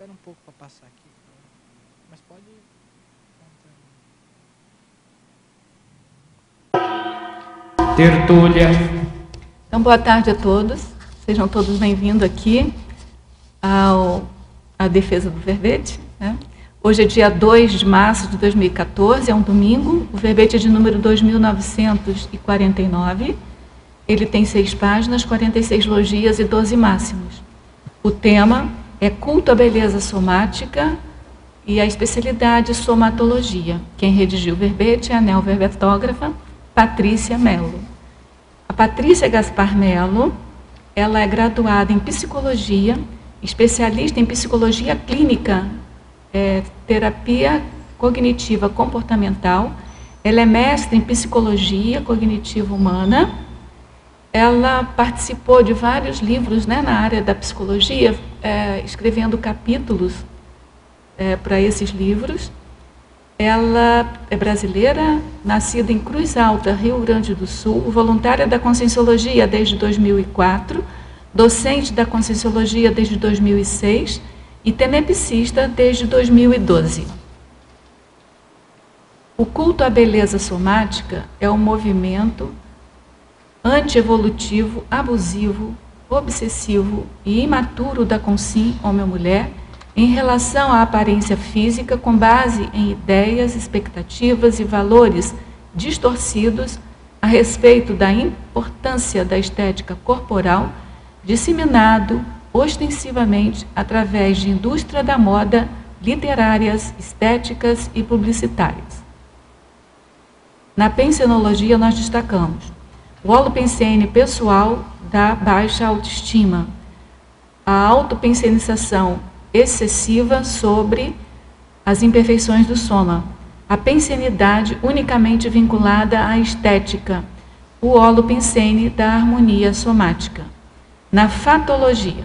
Espera um pouco para passar aqui. Mas pode... Tertúlia. Então, boa tarde a todos. Sejam todos bem-vindos aqui à defesa do verbete, né? Hoje é dia 2 de março de 2014, é um domingo. O verbete é de número 2949. Ele tem 6 páginas, 46 logias e 12 máximos. O tema é culto à beleza somática e a especialidade somatologia. Quem redigiu o verbete é a neoverbetógrafa Patrícia Mello. A Patrícia Gaspar Mello, ela é graduada em psicologia, especialista em psicologia clínica, terapia cognitiva comportamental. Ela é mestre em psicologia cognitiva humana. Ela participou de vários livros, né, na área da psicologia, escrevendo capítulos para esses livros. Ela é brasileira, nascida em Cruz Alta, Rio Grande do Sul, voluntária da Conscienciologia desde 2004, docente da Conscienciologia desde 2006 e tenepsista desde 2012. O culto à beleza somática é um movimento antievolutivo, abusivo, obsessivo e imaturo da consciência homem-mulher em relação à aparência física com base em ideias, expectativas e valores distorcidos a respeito da importância da estética corporal, disseminado ostensivamente através de indústria da moda, literárias, estéticas e publicitárias. Na pensenologia nós destacamos o holopensene pessoal da baixa autoestima, a autopensenização excessiva sobre as imperfeições do soma, a pensenidade unicamente vinculada à estética, o holopensene da harmonia somática. Na fatologia,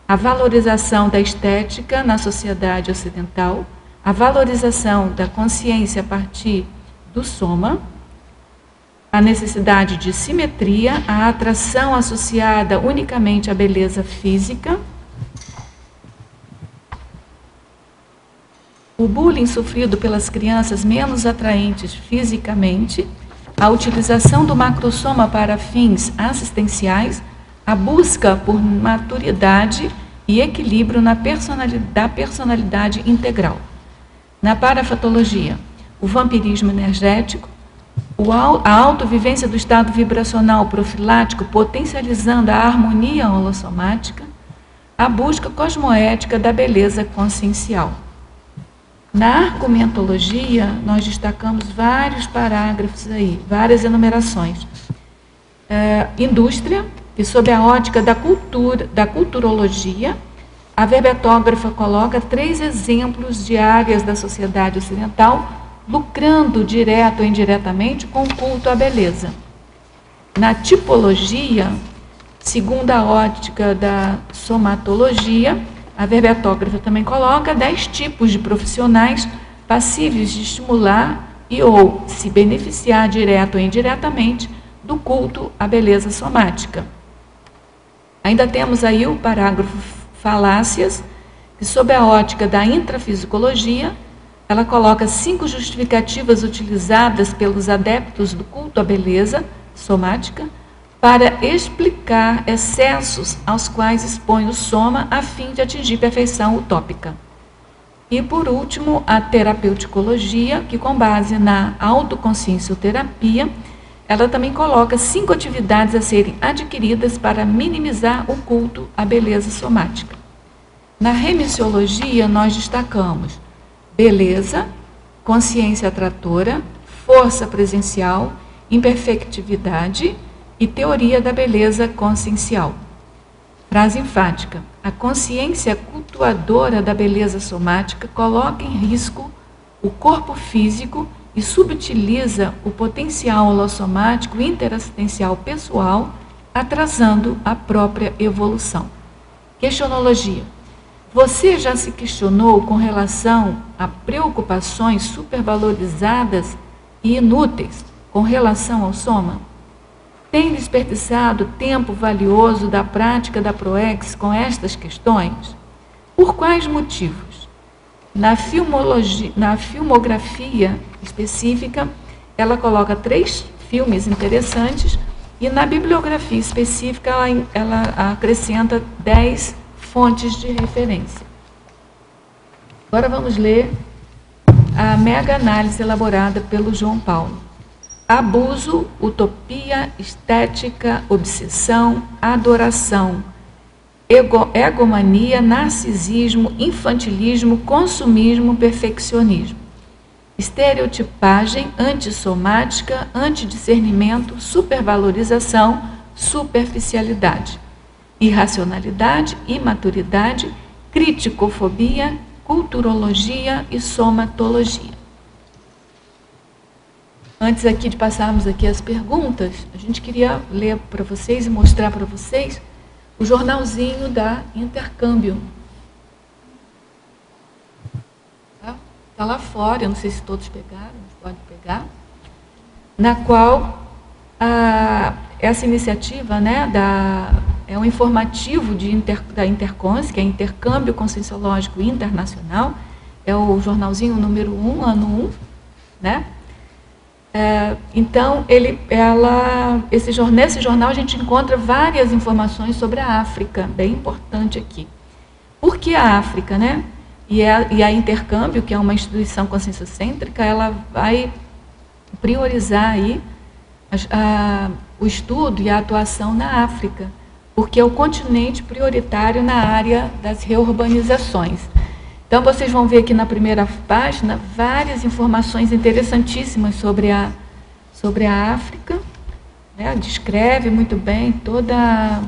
a valorização da estética na sociedade ocidental, a valorização da consciência a partir do soma, a necessidade de simetria, a atração associada unicamente à beleza física, o bullying sofrido pelas crianças menos atraentes fisicamente, a utilização do macrosoma para fins assistenciais, a busca por maturidade e equilíbrio da personalidade integral. Na parafatologia, o vampirismo energético, a autovivência do estado vibracional profilático potencializando a harmonia holossomática, a busca cosmoética da beleza consciencial. Na argumentologia, nós destacamos vários parágrafos aí, várias enumerações. Indústria, que sob a ótica da culturologia, a verbetógrafa coloca 3 exemplos de áreas da sociedade ocidental lucrando direto ou indiretamente com o culto à beleza. Na tipologia, segundo a ótica da somatologia, a verbetógrafa também coloca 10 tipos de profissionais passíveis de estimular e ou se beneficiar direto ou indiretamente do culto à beleza somática. Ainda temos aí o parágrafo falácias, que sob a ótica da intrafisicologia, ela coloca 5 justificativas utilizadas pelos adeptos do culto à beleza somática para explicar excessos aos quais expõe o soma a fim de atingir perfeição utópica. E, por último, a terapeuticologia, que com base na autoconsciencioterapia, ela também coloca 5 atividades a serem adquiridas para minimizar o culto à beleza somática. Na remissiologia, nós destacamos beleza, consciência atratora, força presencial, imperfectividade e teoria da beleza consciencial. Frase enfática: a consciência cultuadora da beleza somática coloca em risco o corpo físico e subutiliza o potencial holossomático interassistencial pessoal, atrasando a própria evolução. Questionologia: você já se questionou com relação a preocupações supervalorizadas e inúteis com relação ao soma? Tem desperdiçado tempo valioso da prática da ProEx com estas questões? Por quais motivos? Na filmografia específica, ela coloca 3 filmes interessantes e na bibliografia específica ela acrescenta 10 fontes de referência. Agora vamos ler a mega análise elaborada pelo João Paulo. Abuso, utopia, estética, obsessão, adoração, egomania, narcisismo, infantilismo, consumismo, perfeccionismo. Estereotipagem, antissomática, antidiscernimento, supervalorização, superficialidade. Irracionalidade, imaturidade, criticofobia, culturologia e somatologia. Antes aqui de passarmos aqui as perguntas, a gente queria ler para vocês e mostrar para vocês o jornalzinho da Intercâmbio. Está lá fora, eu não sei se todos pegaram, mas pode pegar, na qual essa iniciativa, né, é um informativo da Intercons, que é Intercâmbio Conscienciológico Internacional, é o jornalzinho número 1, ano 1, né? Então, nesse jornal a gente encontra várias informações sobre a África, bem importante aqui. Por que a África, né? E a Intercâmbio, que é uma instituição conscienciocêntrica, ela vai priorizar aí o estudo e a atuação na África, porque é o continente prioritário na área das reurbanizações. Então, vocês vão ver aqui na primeira página várias informações interessantíssimas sobre a África, né? Descreve muito bem toda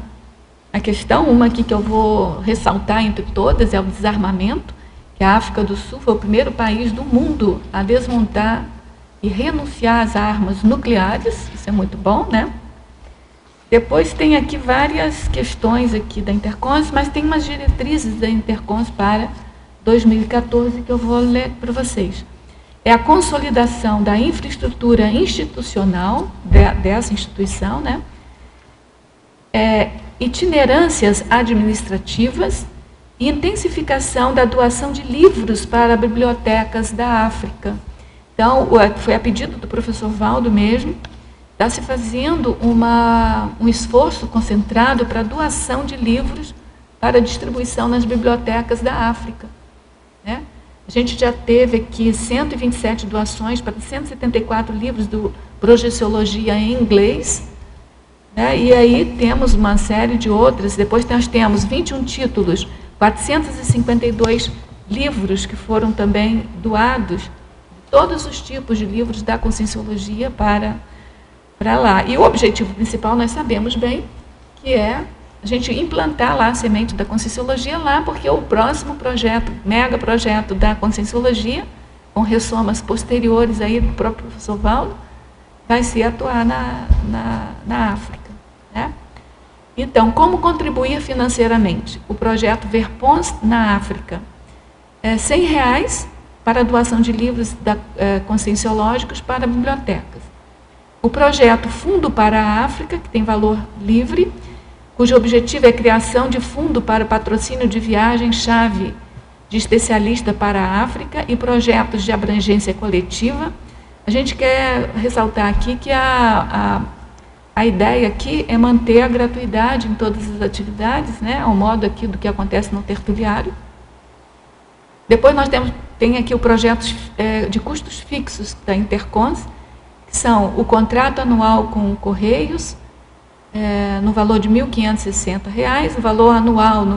a questão. Uma aqui que eu vou ressaltar entre todas é o desarmamento, que a África do Sul foi o primeiro país do mundo a desmontar e renunciar às armas nucleares. Isso é muito bom, né? Depois tem aqui várias questões aqui da Intercons, mas tem umas diretrizes da Intercons para 2014 que eu vou ler para vocês. É a consolidação da infraestrutura institucional dessa instituição, né? Itinerâncias administrativas e intensificação da doação de livros para bibliotecas da África. Então, foi a pedido do professor Valdo mesmo, está se fazendo um esforço concentrado para a doação de livros para distribuição nas bibliotecas da África, né? A gente já teve aqui 127 doações para 174 livros do Projeciologia em inglês, né? E aí temos uma série de outras. Depois nós temos 21 títulos, 452 livros que foram também doados, todos os tipos de livros da Conscienciologia para lá. E o objetivo principal nós sabemos bem, que é a gente implantar lá a semente da Conscienciologia lá, porque o próximo projeto, mega projeto da Conscienciologia, com ressomas posteriores aí do próprio professor Valdo, vai se atuar na África, né? Então, como contribuir financeiramente? O projeto Verpons na África. R$100 para a doação de livros conscienciológicos para bibliotecas. O projeto Fundo para a África, que tem valor livre, cujo objetivo é a criação de fundo para o patrocínio de viagem-chave de especialista para a África e projetos de abrangência coletiva. A gente quer ressaltar aqui que a ideia aqui é manter a gratuidade em todas as atividades, né, ao modo aqui do que acontece no tertuliário. Depois nós tem aqui o projeto de custos fixos da Intercons, que são o contrato anual com Correios, no valor de R$ 1.560, o valor anual,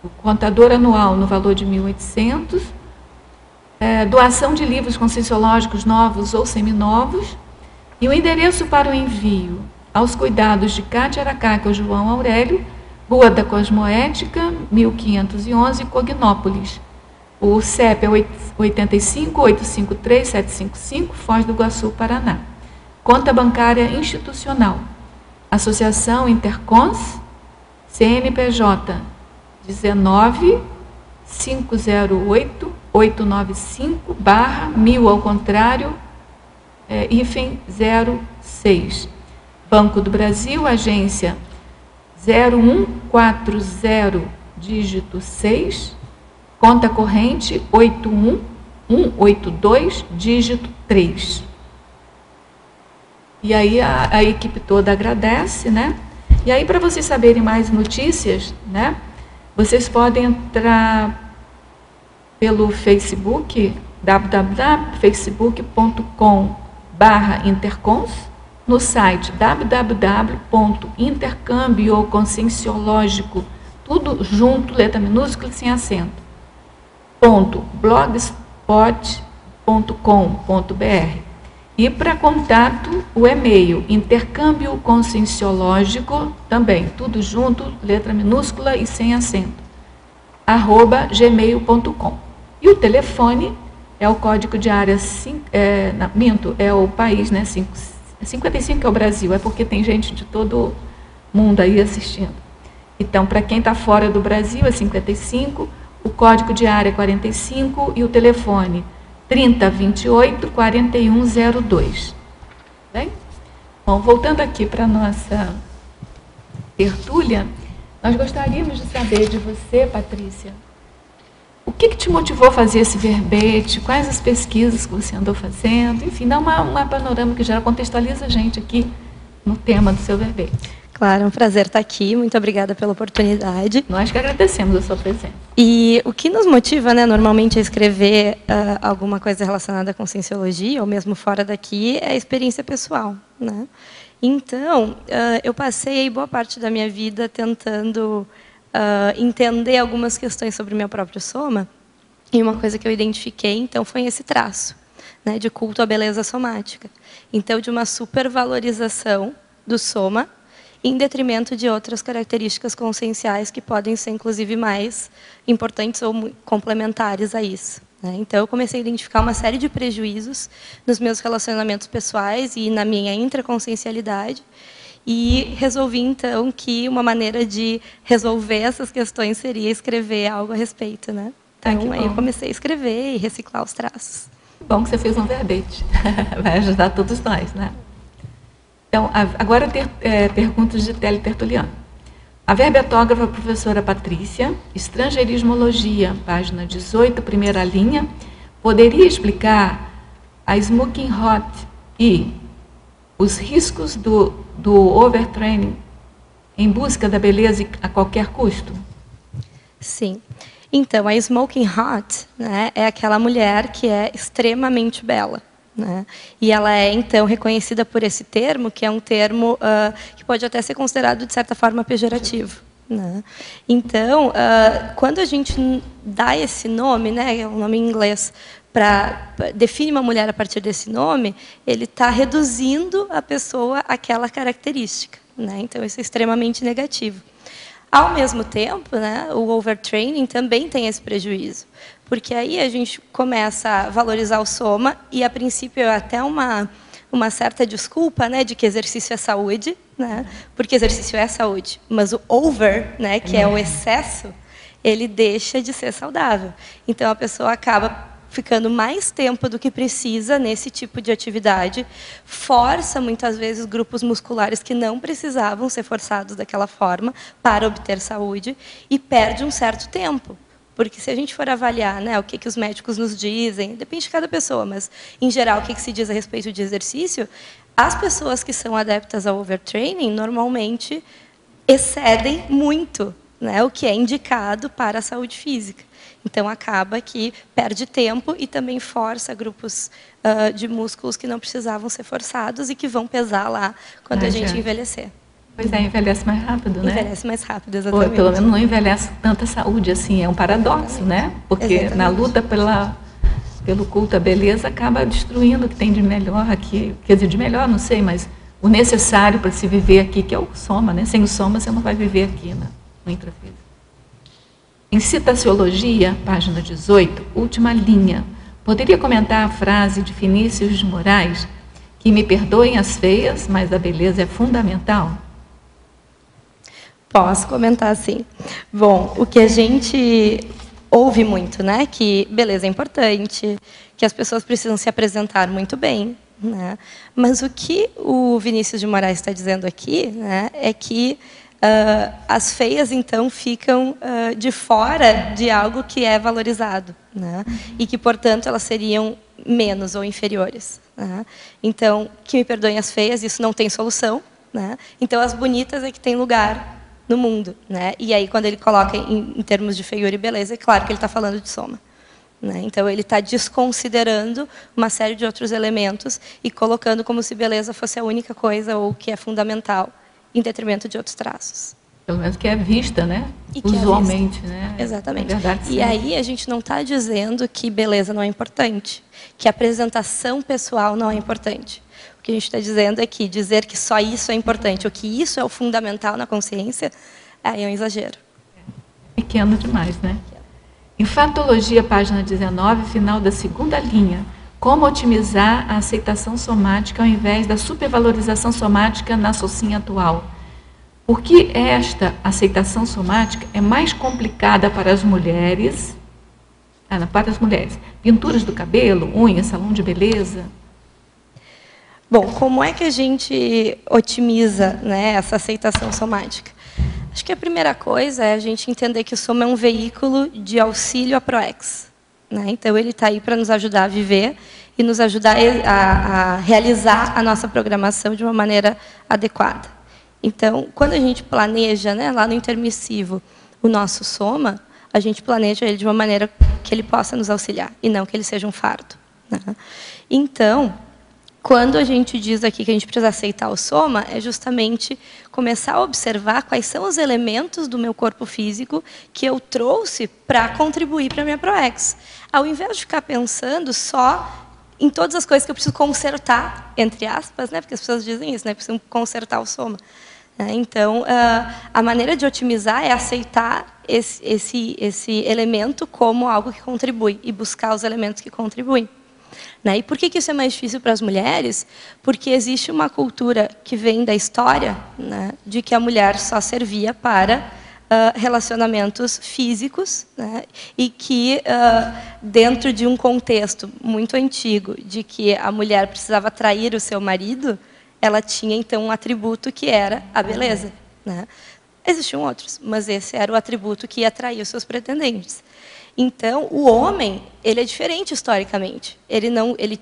o contador anual no valor de 1.800, doação de livros conscienciológicos novos ou seminovos, e o endereço para o envio aos cuidados de Cátia Aracaca João Aurélio, Rua da Cosmoética, 1511, Cognópolis. O CEP é 85-853-755, Foz do Iguaçu, Paraná. Conta bancária institucional. Associação Intercons, CNPJ 19-508-895/1000 ao contrário, hífen 06. Banco do Brasil, agência 0140 dígito 6, conta corrente 81182, dígito 3. E aí a equipe toda agradece, né? E aí, para vocês saberem mais notícias, né, vocês podem entrar pelo Facebook, www.facebook.com/intercons, no site www.intercâmbio-conscienciológico, tudo junto, letra minúscula sem acento, .blogspot.com.br. E para contato, o e-mail intercâmbio conscienciológico, também, tudo junto, letra minúscula e sem acento, @gmail.com. E o telefone é o código de área, é o país, né? 55 é o Brasil, é porque tem gente de todo mundo aí assistindo. Então, para quem está fora do Brasil, é 55, o código de área é 45 e o telefone 3028-4102. Bem? Bom, voltando aqui para a nossa tertúlia, nós gostaríamos de saber de você, Patrícia, o que te motivou a fazer esse verbete, quais as pesquisas que você andou fazendo, enfim, dá uma panorâmica geral, contextualiza a gente aqui no tema do seu verbete. Claro, é um prazer estar aqui. Muito obrigada pela oportunidade. Nós que agradecemos a sua presença. E o que nos motiva, né, normalmente, a escrever alguma coisa relacionada com Conscienciologia, ou mesmo fora daqui, é a experiência pessoal, né? Então, eu passei boa parte da minha vida tentando entender algumas questões sobre o meu próprio soma, e uma coisa que eu identifiquei, então, foi esse traço, né, de culto à beleza somática. Então, de uma supervalorização do soma, em detrimento de outras características conscienciais que podem ser, inclusive, mais importantes ou complementares a isso, né? Então, eu comecei a identificar uma série de prejuízos nos meus relacionamentos pessoais e na minha intraconsciencialidade, e resolvi, então, que uma maneira de resolver essas questões seria escrever algo a respeito, né? Então, aí eu comecei a escrever e reciclar os traços. Bom que você fez um verbete. Vai ajudar todos nós, né? Então, agora perguntas de teletertuliano. A verbetógrafa professora Patrícia, Estrangeirismologia, página 18, primeira linha, poderia explicar a smoking hot e os riscos do overtraining em busca da beleza a qualquer custo? Sim. Então, a smoking hot, né, é aquela mulher que é extremamente bela, né? E ela é, então, reconhecida por esse termo, que é um termo que pode até ser considerado, de certa forma, pejorativo, né? Então, quando a gente dá esse nome, né, é um nome em inglês, define uma mulher a partir desse nome, ele está reduzindo a pessoa àquela característica, né? Então, isso é extremamente negativo. Ao mesmo tempo, né, o overtraining também tem esse prejuízo, porque aí a gente começa a valorizar o soma e, a princípio, é até uma certa desculpa, né, de que exercício é saúde, né, porque exercício é saúde, mas o over, né, que é o excesso, ele deixa de ser saudável. Então, a pessoa acaba ficando mais tempo do que precisa nesse tipo de atividade, força, muitas vezes, grupos musculares que não precisavam ser forçados daquela forma para obter saúde, e perde um certo tempo. Porque, se a gente for avaliar, né, o que os médicos nos dizem, depende de cada pessoa, mas, em geral, o que se diz a respeito de exercício, as pessoas que são adeptas ao overtraining, normalmente, excedem muito, né, o que é indicado para a saúde física. Então, acaba que perde tempo e também força grupos de músculos que não precisavam ser forçados e que vão pesar lá quando a gente envelhecer. Pois é, envelhece mais rápido, né? Envelhece mais rápido, exatamente. Ou, pelo menos, não envelhece tanta saúde, assim, é um paradoxo, né? Porque exatamente, na luta pelo culto à beleza, acaba destruindo o que tem de melhor aqui, quer dizer, de melhor, não sei, mas o necessário para se viver aqui, que é o soma, né? Sem o soma, você não vai viver aqui, né, no intrafísico. Em Citaciologia, página 18, última linha, poderia comentar a frase de Vinícius de Moraes, que me perdoem as feias, mas a beleza é fundamental? Posso comentar, sim. Bom, o que a gente ouve muito, né, que beleza é importante, que as pessoas precisam se apresentar muito bem, né? Mas o que o Vinícius de Moraes está dizendo aqui, né, é que as feias, então, ficam de fora de algo que é valorizado, né? E que, portanto, elas seriam menos ou inferiores, né? Então, que me perdoem as feias, isso não tem solução, né? Então, as bonitas é que tem lugar no mundo, né? E aí, quando ele coloca em termos de feiura e beleza, é claro que ele está falando de soma, né? Então, ele está desconsiderando uma série de outros elementos e colocando como se beleza fosse a única coisa ou que é fundamental, em detrimento de outros traços. Pelo menos que é vista, né? E que usualmente, é vista. né? Exatamente. É verdade, e aí a gente não está dizendo que beleza não é importante, que a apresentação pessoal não é importante. O que a gente está dizendo é que dizer que só isso é importante, ou que isso é o fundamental na consciência, aí é um exagero. Pequeno demais, né? Em Fatologia, página 19, final da segunda linha, como otimizar a aceitação somática ao invés da supervalorização somática na socinha atual? Por que esta aceitação somática é mais complicada para as mulheres? Para as mulheres. Pinturas do cabelo, unhas, salão de beleza? Bom, como é que a gente otimiza, né, essa aceitação somática? Acho que a primeira coisa é a gente entender que o soma é um veículo de auxílio à ProEx, né? Então, ele está aí para nos ajudar a viver e nos ajudar a realizar a nossa programação de uma maneira adequada. Então, quando a gente planeja, né, lá no intermissivo, o nosso soma, a gente planeja ele de uma maneira que ele possa nos auxiliar, e não que ele seja um fardo, né? Então, quando a gente diz aqui que a gente precisa aceitar o soma, é justamente começar a observar quais são os elementos do meu corpo físico que eu trouxe para contribuir para a minha ProEx. Ao invés de ficar pensando só em todas as coisas que eu preciso consertar, entre aspas, né? Porque as pessoas dizem isso, né? Preciso consertar o soma. Então, a maneira de otimizar é aceitar esse elemento como algo que contribui e buscar os elementos que contribuem. E por que isso é mais difícil para as mulheres? Porque existe uma cultura que vem da história, né, de que a mulher só servia para relacionamentos físicos, né, e que, dentro de um contexto muito antigo, de que a mulher precisava atrair o seu marido, ela tinha, então, um atributo que era a beleza, né? Existiam outros, mas esse era o atributo que ia atrair os seus pretendentes. Então, o homem, ele é diferente historicamente.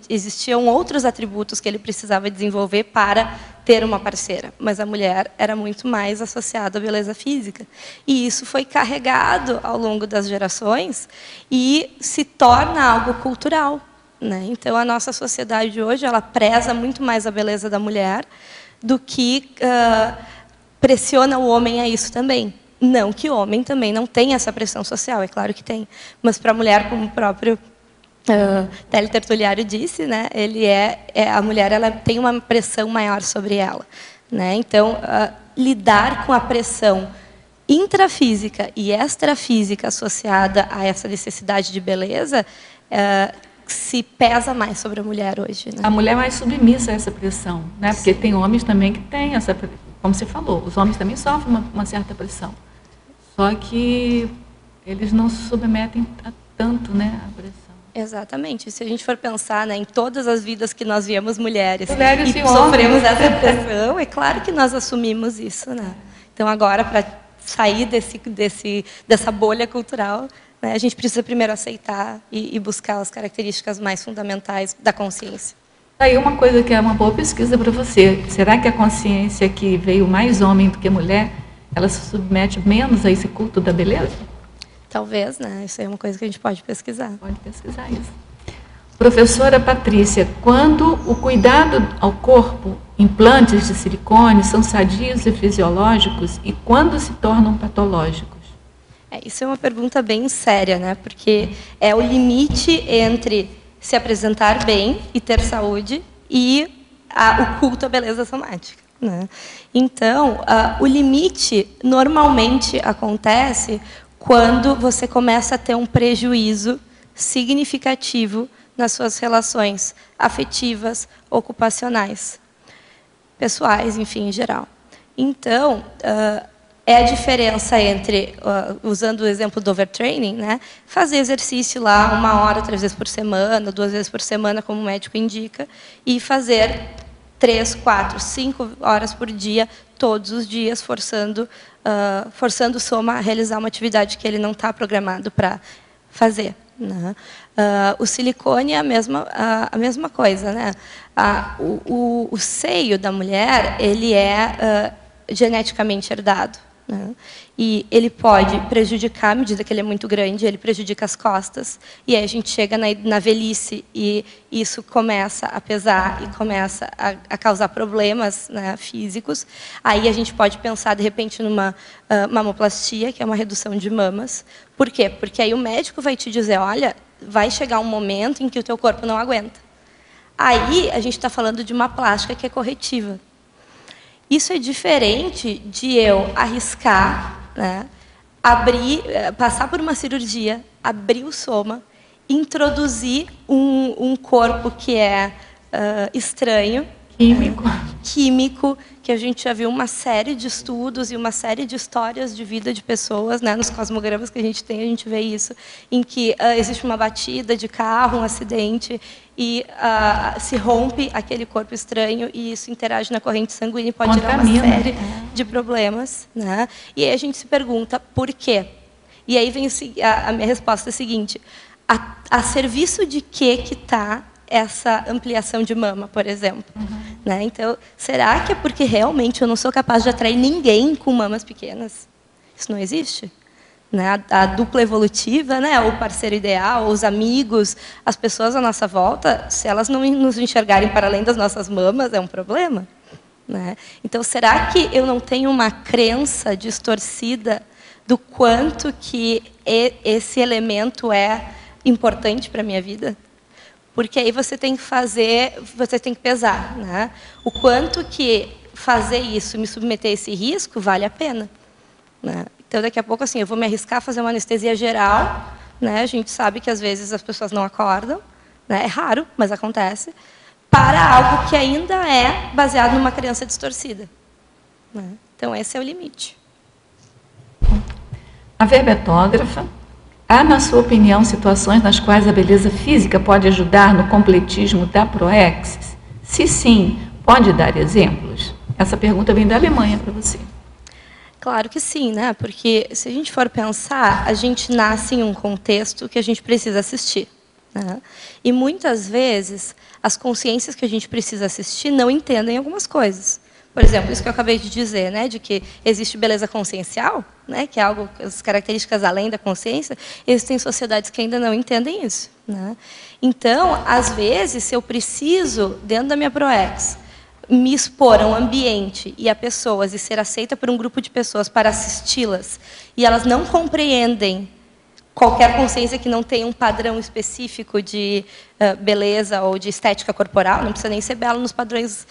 Existiam outros atributos que ele precisava desenvolver para ter uma parceira, mas a mulher era muito mais associada à beleza física. E isso foi carregado ao longo das gerações e se torna algo cultural, né? Então, a nossa sociedade hoje, ela preza muito mais a beleza da mulher do que pressiona o homem a isso também. Não que o homem também não tenha essa pressão social, é claro que tem. Mas para a mulher, como o próprio Télio Tertuliário disse, né, a mulher ela tem uma pressão maior sobre ela, né? Então, lidar com a pressão intrafísica e extrafísica associada a essa necessidade de beleza se pesa mais sobre a mulher hoje, né? A mulher é mais submissa a essa pressão, né? Porque tem homens também que têm essa, como você falou, os homens também sofrem uma certa pressão. Só que eles não se submetem a tanto, né, a pressão. Exatamente. Se a gente for pensar, né, em todas as vidas que nós viemos mulheres e sofremos essa pressão, é claro que nós assumimos isso, né? Então, agora, para sair dessa bolha cultural, né, a gente precisa primeiro aceitar e buscar as características mais fundamentais da consciência. Aí uma coisa que é uma boa pesquisa para você. Será que a consciência que veio mais homem do que mulher, ela se submete menos a esse culto da beleza? Talvez, né? Isso é uma coisa que a gente pode pesquisar. Pode pesquisar isso. Professora Patrícia, quando o cuidado ao corpo, implantes de silicone, são sadios e fisiológicos e quando se tornam patológicos? Isso é uma pergunta bem séria, né? Porque é o limite entre se apresentar bem e ter saúde e o culto à beleza somática, né? Então, o limite normalmente acontece quando você começa a ter um prejuízo significativo nas suas relações afetivas, ocupacionais, pessoais, enfim, em geral. Então, é a diferença entre, usando o exemplo do overtraining, né, fazer exercício lá 1 hora, 3 vezes por semana, 2 vezes por semana, como o médico indica, e fazer 3, 4, 5 horas por dia, todos os dias, forçando o soma a realizar uma atividade que ele não está programado para fazer. Né? O silicone é a mesma coisa. Né? O seio da mulher ele é geneticamente herdado. Né? E ele pode prejudicar, à medida que ele é muito grande, ele prejudica as costas. E aí a gente chega na velhice e isso começa a pesar e começa a causar problemas, né, físicos. Aí a gente pode pensar, de repente, numa mamoplastia, que é uma redução de mamas. Por quê? Porque aí o médico vai te dizer, olha, vai chegar um momento em que o teu corpo não aguenta. Aí a gente está falando de uma plástica que é corretiva. Isso é diferente de eu arriscar, né, passar por uma cirurgia, abrir o soma, introduzir um corpo que é estranho, químico, que a gente já viu uma série de estudos e uma série de histórias de vida de pessoas, né, nos cosmogramas que a gente vê isso, em que existe uma batida de carro, um acidente, e se rompe aquele corpo estranho e isso interage na corrente sanguínea e pode gerar uma série de problemas. Né? E aí a gente se pergunta por quê? E aí vem a minha resposta é a seguinte, a serviço de que está essa ampliação de mama, por exemplo? Né? Então, será que é porque realmente eu não sou capaz de atrair ninguém com mamas pequenas? Isso não existe? Né? A dupla evolutiva, né? O parceiro ideal, os amigos, as pessoas à nossa volta, se elas não nos enxergarem para além das nossas mamas, é um problema. Né? Então, será que eu não tenho uma crença distorcida do quanto que esse elemento é importante para a minha vida? Porque aí você tem que pesar, né? O quanto que fazer isso, me submeter a esse risco, vale a pena. Né? Então, daqui a pouco, assim, eu vou me arriscar a fazer uma anestesia geral. Né? A gente sabe que, às vezes, as pessoas não acordam. Né? É raro, mas acontece. Para algo que ainda é baseado numa crença distorcida. Né? Então, esse é o limite. A verbetógrafa, há, na sua opinião, situações nas quais a beleza física pode ajudar no completismo da proexis? Se sim, pode dar exemplos? Essa pergunta vem da Alemanha para você. Claro que sim, né? Porque se a gente for pensar, a gente nasce em um contexto que a gente precisa assistir. Né? E muitas vezes as consciências que a gente precisa assistir não entendem algumas coisas. Por exemplo, isso que eu acabei de dizer, né, de que existe beleza consciencial, né, que é algo, as características além da consciência, existem sociedades que ainda não entendem isso. Né? Então, às vezes, se eu preciso, dentro da minha ProEx, me expor a um ambiente e a pessoas e ser aceita por um grupo de pessoas para assisti-las, e elas não compreendem qualquer consciência que não tenha um padrão específico de beleza ou de estética corporal, não precisa nem ser belo nos padrões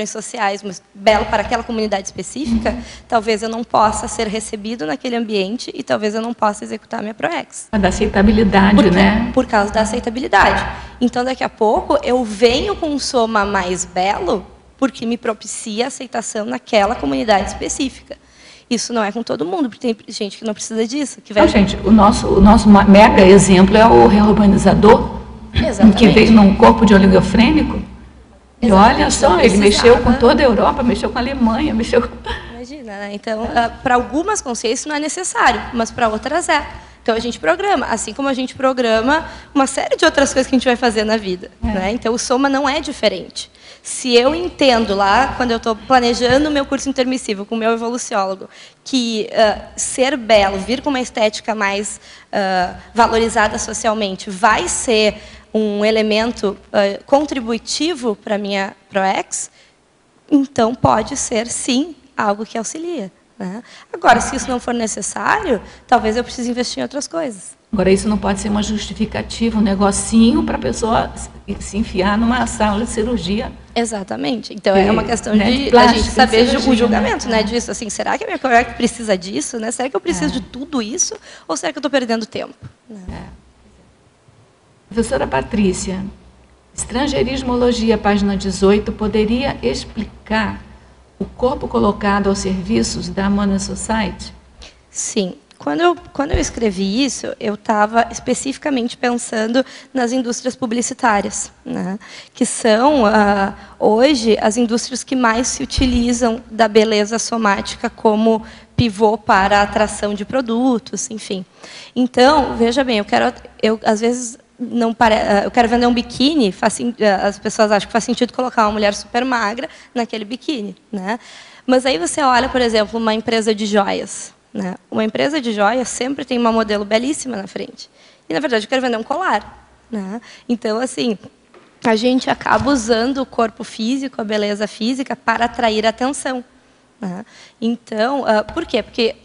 sociais, mas belo para aquela comunidade específica, talvez eu não possa ser recebido naquele ambiente e talvez eu não possa executar a minha ProEx. Da aceitabilidade, né? Por causa da aceitabilidade. Então, daqui a pouco, eu venho com um soma mais belo porque me propicia a aceitação naquela comunidade específica. Isso não é com todo mundo, porque tem gente que não precisa disso. Que vai... Não, gente, o nosso mega exemplo é o reurbanizador, que veio num corpo de oligofrênico. E olha só, ele mexeu com toda a Europa, mexeu com a Alemanha, mexeu... Imagina, né? Então, para algumas consciências não é necessário, mas para outras é. Então, a gente programa, assim como a gente programa uma série de outras coisas que a gente vai fazer na vida. Né? Então, o soma não é diferente. Se eu entendo lá, quando eu estou planejando o meu curso intermissivo com o meu evoluciólogo, que ser belo, vir com uma estética mais valorizada socialmente, vai ser um elemento contributivo para a minha ProEx, então pode ser, sim, algo que auxilia. Né? Agora, se isso não for necessário, talvez eu precise investir em outras coisas. Agora, isso não pode ser uma justificativa, um negocinho para a pessoa se enfiar numa sala de cirurgia. Exatamente. Então, é uma questão de a gente saber o julgamento, né, disso. Assim, será que a minha ProEx precisa disso? Né? Será que eu preciso de tudo isso? Ou será que eu estou perdendo tempo? Professora Patrícia, Estrangeirismologia, página 18, poderia explicar o corpo colocado aos serviços da Humana Society? Sim. Quando eu escrevi isso, eu estava especificamente pensando nas indústrias publicitárias, né? Que são, hoje, as indústrias que mais se utilizam da beleza somática como pivô para a atração de produtos, enfim. Então, veja bem, às vezes, eu quero vender um biquíni, as pessoas acham que faz sentido colocar uma mulher super magra naquele biquíni, né? Mas aí você olha, por exemplo, uma empresa de joias, né? Uma empresa de joias sempre tem uma modelo belíssima na frente. E, na verdade, eu quero vender um colar, né? Então, assim, a gente acaba usando o corpo físico, a beleza física, para atrair atenção, né? Então, por quê? Porque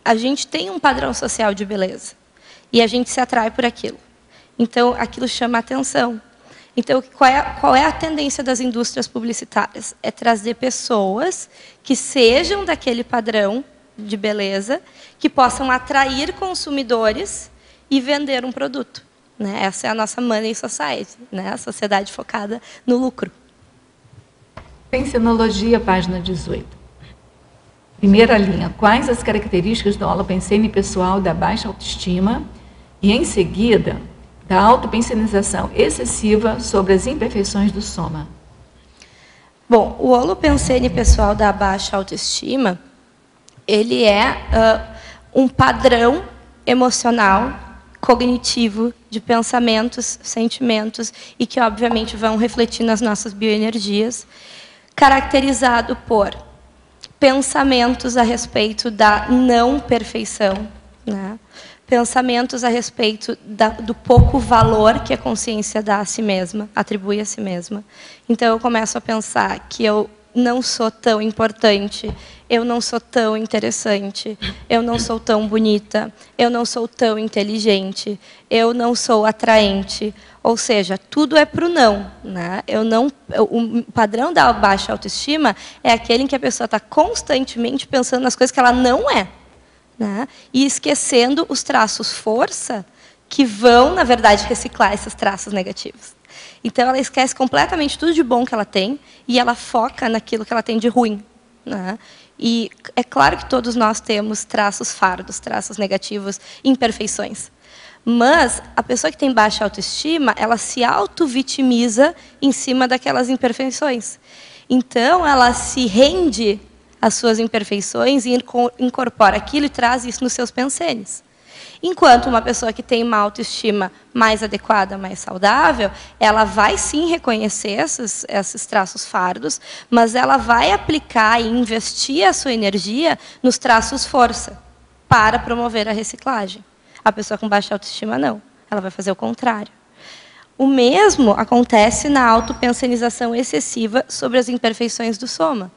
a gente tem um padrão social de beleza e a gente se atrai por aquilo. Então, aquilo chama atenção. Então, qual é a tendência das indústrias publicitárias? É trazer pessoas que sejam daquele padrão de beleza, que possam atrair consumidores e vender um produto, né? Essa é a nossa money society, né? A sociedade focada no lucro. Pensenologia, página 18. Primeira linha. Quais as características do holopensene pessoal da baixa autoestima? E, em seguida, da autopensenização excessiva sobre as imperfeições do soma. Bom, o holopensene pessoal da baixa autoestima, ele é um padrão emocional, cognitivo, de pensamentos, sentimentos, e que, obviamente, vão refletir nas nossas bioenergias, caracterizado por pensamentos a respeito da não perfeição, né? Pensamentos a respeito do pouco valor que a consciência dá a si mesma, atribui a si mesma. Então, eu começo a pensar que eu não sou tão importante, eu não sou tão interessante, eu não sou tão bonita, eu não sou tão inteligente, eu não sou atraente. Ou seja, tudo é para o não, né? O padrão da baixa autoestima é aquele em que a pessoa está constantemente pensando nas coisas que ela não é, né? E esquecendo os traços força que vão, na verdade, reciclar esses traços negativos. Então, ela esquece completamente tudo de bom que ela tem e ela foca naquilo que ela tem de ruim, né? E é claro que todos nós temos traços fardos, traços negativos, imperfeições. Mas a pessoa que tem baixa autoestima, ela se auto-vitimiza em cima daquelas imperfeições. Então, ela se rende as suas imperfeições e incorpora aquilo e traz isso nos seus pensenes. Enquanto uma pessoa que tem uma autoestima mais adequada, mais saudável, ela vai sim reconhecer esses traços fardos, mas ela vai aplicar e investir a sua energia nos traços força, para promover a reciclagem. A pessoa com baixa autoestima, não. Ela vai fazer o contrário. O mesmo acontece na autopensenização excessiva sobre as imperfeições do soma.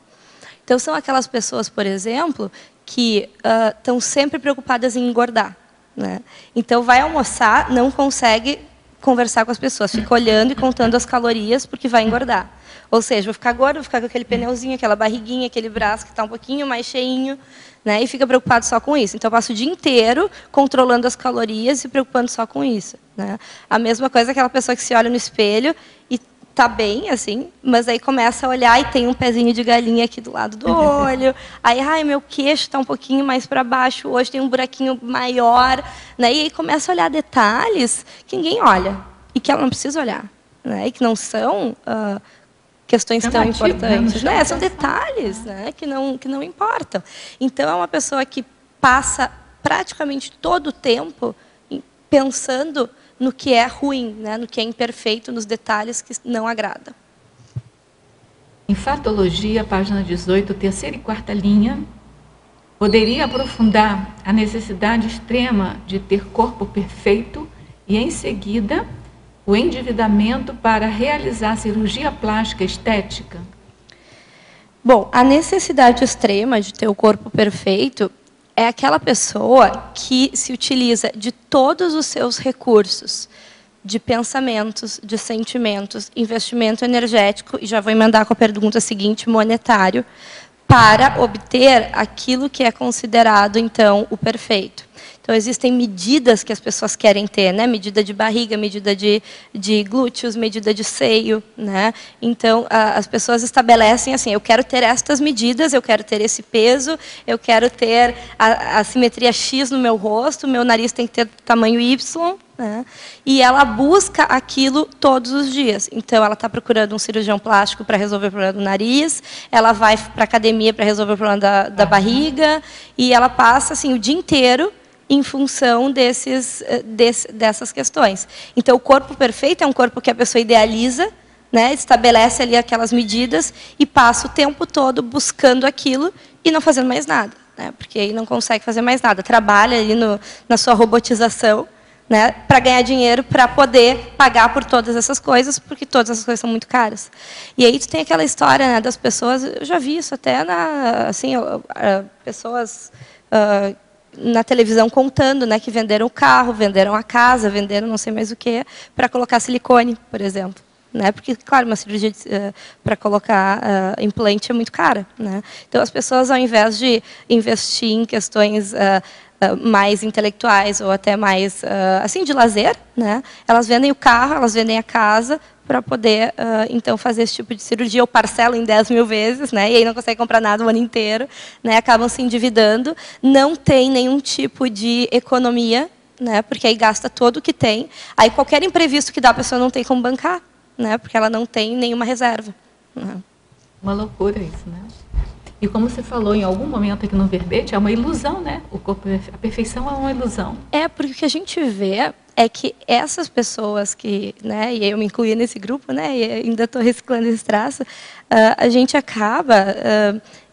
Então, são aquelas pessoas, por exemplo, que estão sempre preocupadas em engordar, né? Então, vai almoçar, não consegue conversar com as pessoas, fica olhando e contando as calorias porque vai engordar. Ou seja, vou ficar gordo, vou ficar com aquele pneuzinho, aquela barriguinha, aquele braço que está um pouquinho mais cheinho, né? E fica preocupado só com isso. Então, eu passo o dia inteiro controlando as calorias e se preocupando só com isso, né? A mesma coisa aquela pessoa que se olha no espelho e está bem, assim, mas aí começa a olhar e tem um pezinho de galinha aqui do lado do olho. Aí, ai, meu queixo está um pouquinho mais para baixo, hoje tem um buraquinho maior, né? E aí começa a olhar detalhes que ninguém olha e que ela não precisa olhar, né? E que não são questões tão importantes, né? São detalhes, né? que não importam. Então, é uma pessoa que passa praticamente todo o tempo pensando no que é ruim, né? No que é imperfeito, nos detalhes que não agradam. Em Fatologia, página 18, terceira e quarta linha, poderia aprofundar a necessidade extrema de ter corpo perfeito e, em seguida, o endividamento para realizar cirurgia plástica estética? Bom, a necessidade extrema de ter o corpo perfeito é aquela pessoa que se utiliza de todos os seus recursos, de pensamentos, de sentimentos, investimento energético, e já vou emendar com a pergunta seguinte, monetário, para obter aquilo que é considerado, então, o perfeito. Então, existem medidas que as pessoas querem ter, né? Medida de barriga, medida de glúteos, medida de seio, né? Então, as pessoas estabelecem assim, eu quero ter estas medidas, eu quero ter esse peso, eu quero ter a simetria X no meu rosto, meu nariz tem que ter tamanho Y, né? E ela busca aquilo todos os dias. Então, ela está procurando um cirurgião plástico para resolver o problema do nariz, ela vai para a academia para resolver o problema da barriga, e ela passa assim, o dia inteiro em função dessas questões. Então, o corpo perfeito é um corpo que a pessoa idealiza, né? Estabelece ali aquelas medidas e passa o tempo todo buscando aquilo e não fazendo mais nada, né? Porque aí não consegue fazer mais nada. Trabalha ali na sua robotização, né, para ganhar dinheiro, para poder pagar por todas essas coisas, porque todas essas coisas são muito caras. E aí tu tem aquela história, né, das pessoas, eu já vi isso até pessoas na televisão contando, né, que venderam o carro, venderam a casa, venderam não sei mais o que, para colocar silicone, por exemplo. Né? Porque, claro, uma cirurgia para colocar implante é muito cara. Né? Então, as pessoas, ao invés de investir em questões mais intelectuais ou até mais assim de lazer, né? Elas vendem o carro, elas vendem a casa para poder, então, fazer esse tipo de cirurgia, ou parcelam em 10 mil vezes, né? E aí não conseguem comprar nada o ano inteiro, né? Acabam se endividando, não tem nenhum tipo de economia, né? Porque aí gasta todo o que tem, aí qualquer imprevisto que dá, a pessoa não tem como bancar, né? Porque ela não tem nenhuma reserva. Né? Uma loucura isso, né? E como você falou em algum momento aqui no verbete, é uma ilusão, né? O corpo, a perfeição é uma ilusão. Porque o que a gente vê é que essas pessoas que, né, e eu me incluí nesse grupo, né, e ainda estou reciclando esse traço, a gente acaba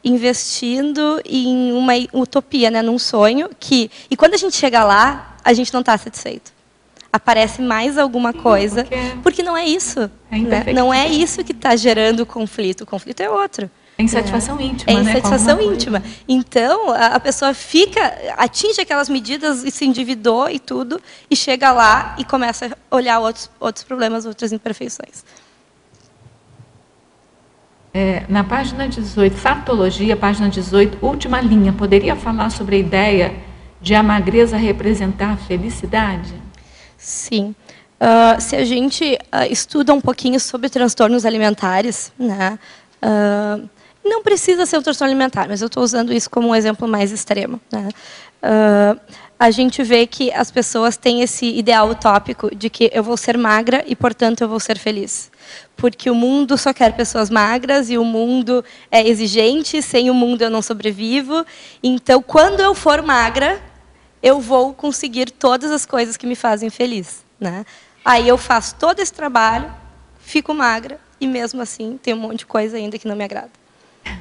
investindo em uma utopia, né, num sonho que, e quando a gente chega lá, a gente não está satisfeito. Aparece mais alguma coisa, porque não é isso. Né? Não é isso que está gerando o conflito. O conflito é outro. É insatisfação íntima, né? É insatisfação né? íntima. Então, a pessoa atinge aquelas medidas e se endividou e tudo, e chega lá e começa a olhar outros problemas, outras imperfeições. Na página 18, Fatologia, página 18, última linha, poderia falar sobre a ideia de a magreza representar a felicidade? Sim. Se a gente estuda um pouquinho sobre transtornos alimentares, né, não precisa ser um transtorno alimentar, mas eu estou usando isso como um exemplo mais extremo. Né? A gente vê que as pessoas têm esse ideal utópico de que eu vou ser magra e, portanto, eu vou ser feliz. Porque o mundo só quer pessoas magras e o mundo é exigente, sem o mundo eu não sobrevivo. Então, quando eu for magra, eu vou conseguir todas as coisas que me fazem feliz. Né? Aí eu faço todo esse trabalho, fico magra, e mesmo assim tem um monte de coisa ainda que não me agrada.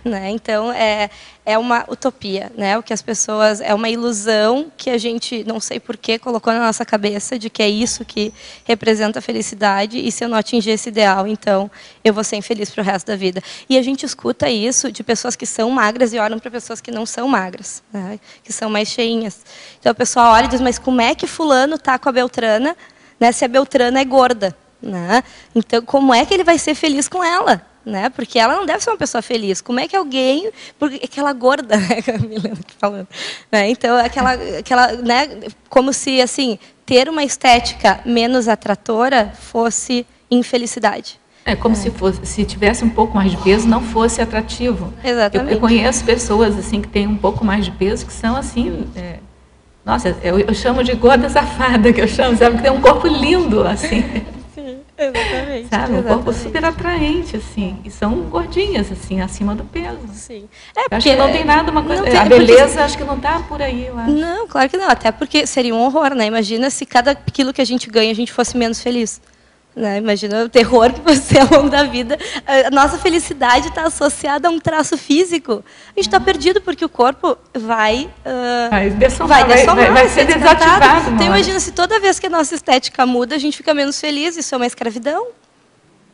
Né? Então, é uma utopia. Né? O que as pessoas, é uma ilusão que a gente, não sei porquê, colocou na nossa cabeça de que é isso que representa a felicidade, e se eu não atingir esse ideal, então eu vou ser infeliz para o resto da vida. E a gente escuta isso de pessoas que são magras e olham para pessoas que não são magras, né? Que são mais cheinhas. Então, a pessoa olha e diz, mas como é que fulano está com a Beltrana, né, se a Beltrana é gorda? Né? Então, como é que ele vai ser feliz com ela? Né? Porque ela não deve ser uma pessoa feliz. Como é que alguém... Porque aquela gorda, né? Que a Milena está falando. Né? Então, né? Como se, assim, ter uma estética menos atratora fosse infelicidade. É como se tivesse um pouco mais de peso, não fosse atrativo. Exatamente. Eu conheço pessoas assim que têm um pouco mais de peso, que são assim... Nossa, eu chamo de gorda safada, que eu chamo, sabe? Que tem um corpo lindo, assim. Exatamente. Sabe? Um exatamente. corpo super atraente, assim. E são gordinhas, assim, acima do peso. Sim. Acho que não tem nada, uma coisa. Tem, a beleza, acho que não está por aí, eu acho. Não, claro que não. Até porque seria um horror, né? Imagina se cada quilo que a gente ganha a gente fosse menos feliz. Né? Imagina o terror que você ao longo da vida. A nossa felicidade está associada a um traço físico. A gente está perdido porque o corpo vai ser desativado. Então, imagina se toda vez que a nossa estética muda, a gente fica menos feliz. Isso é uma escravidão.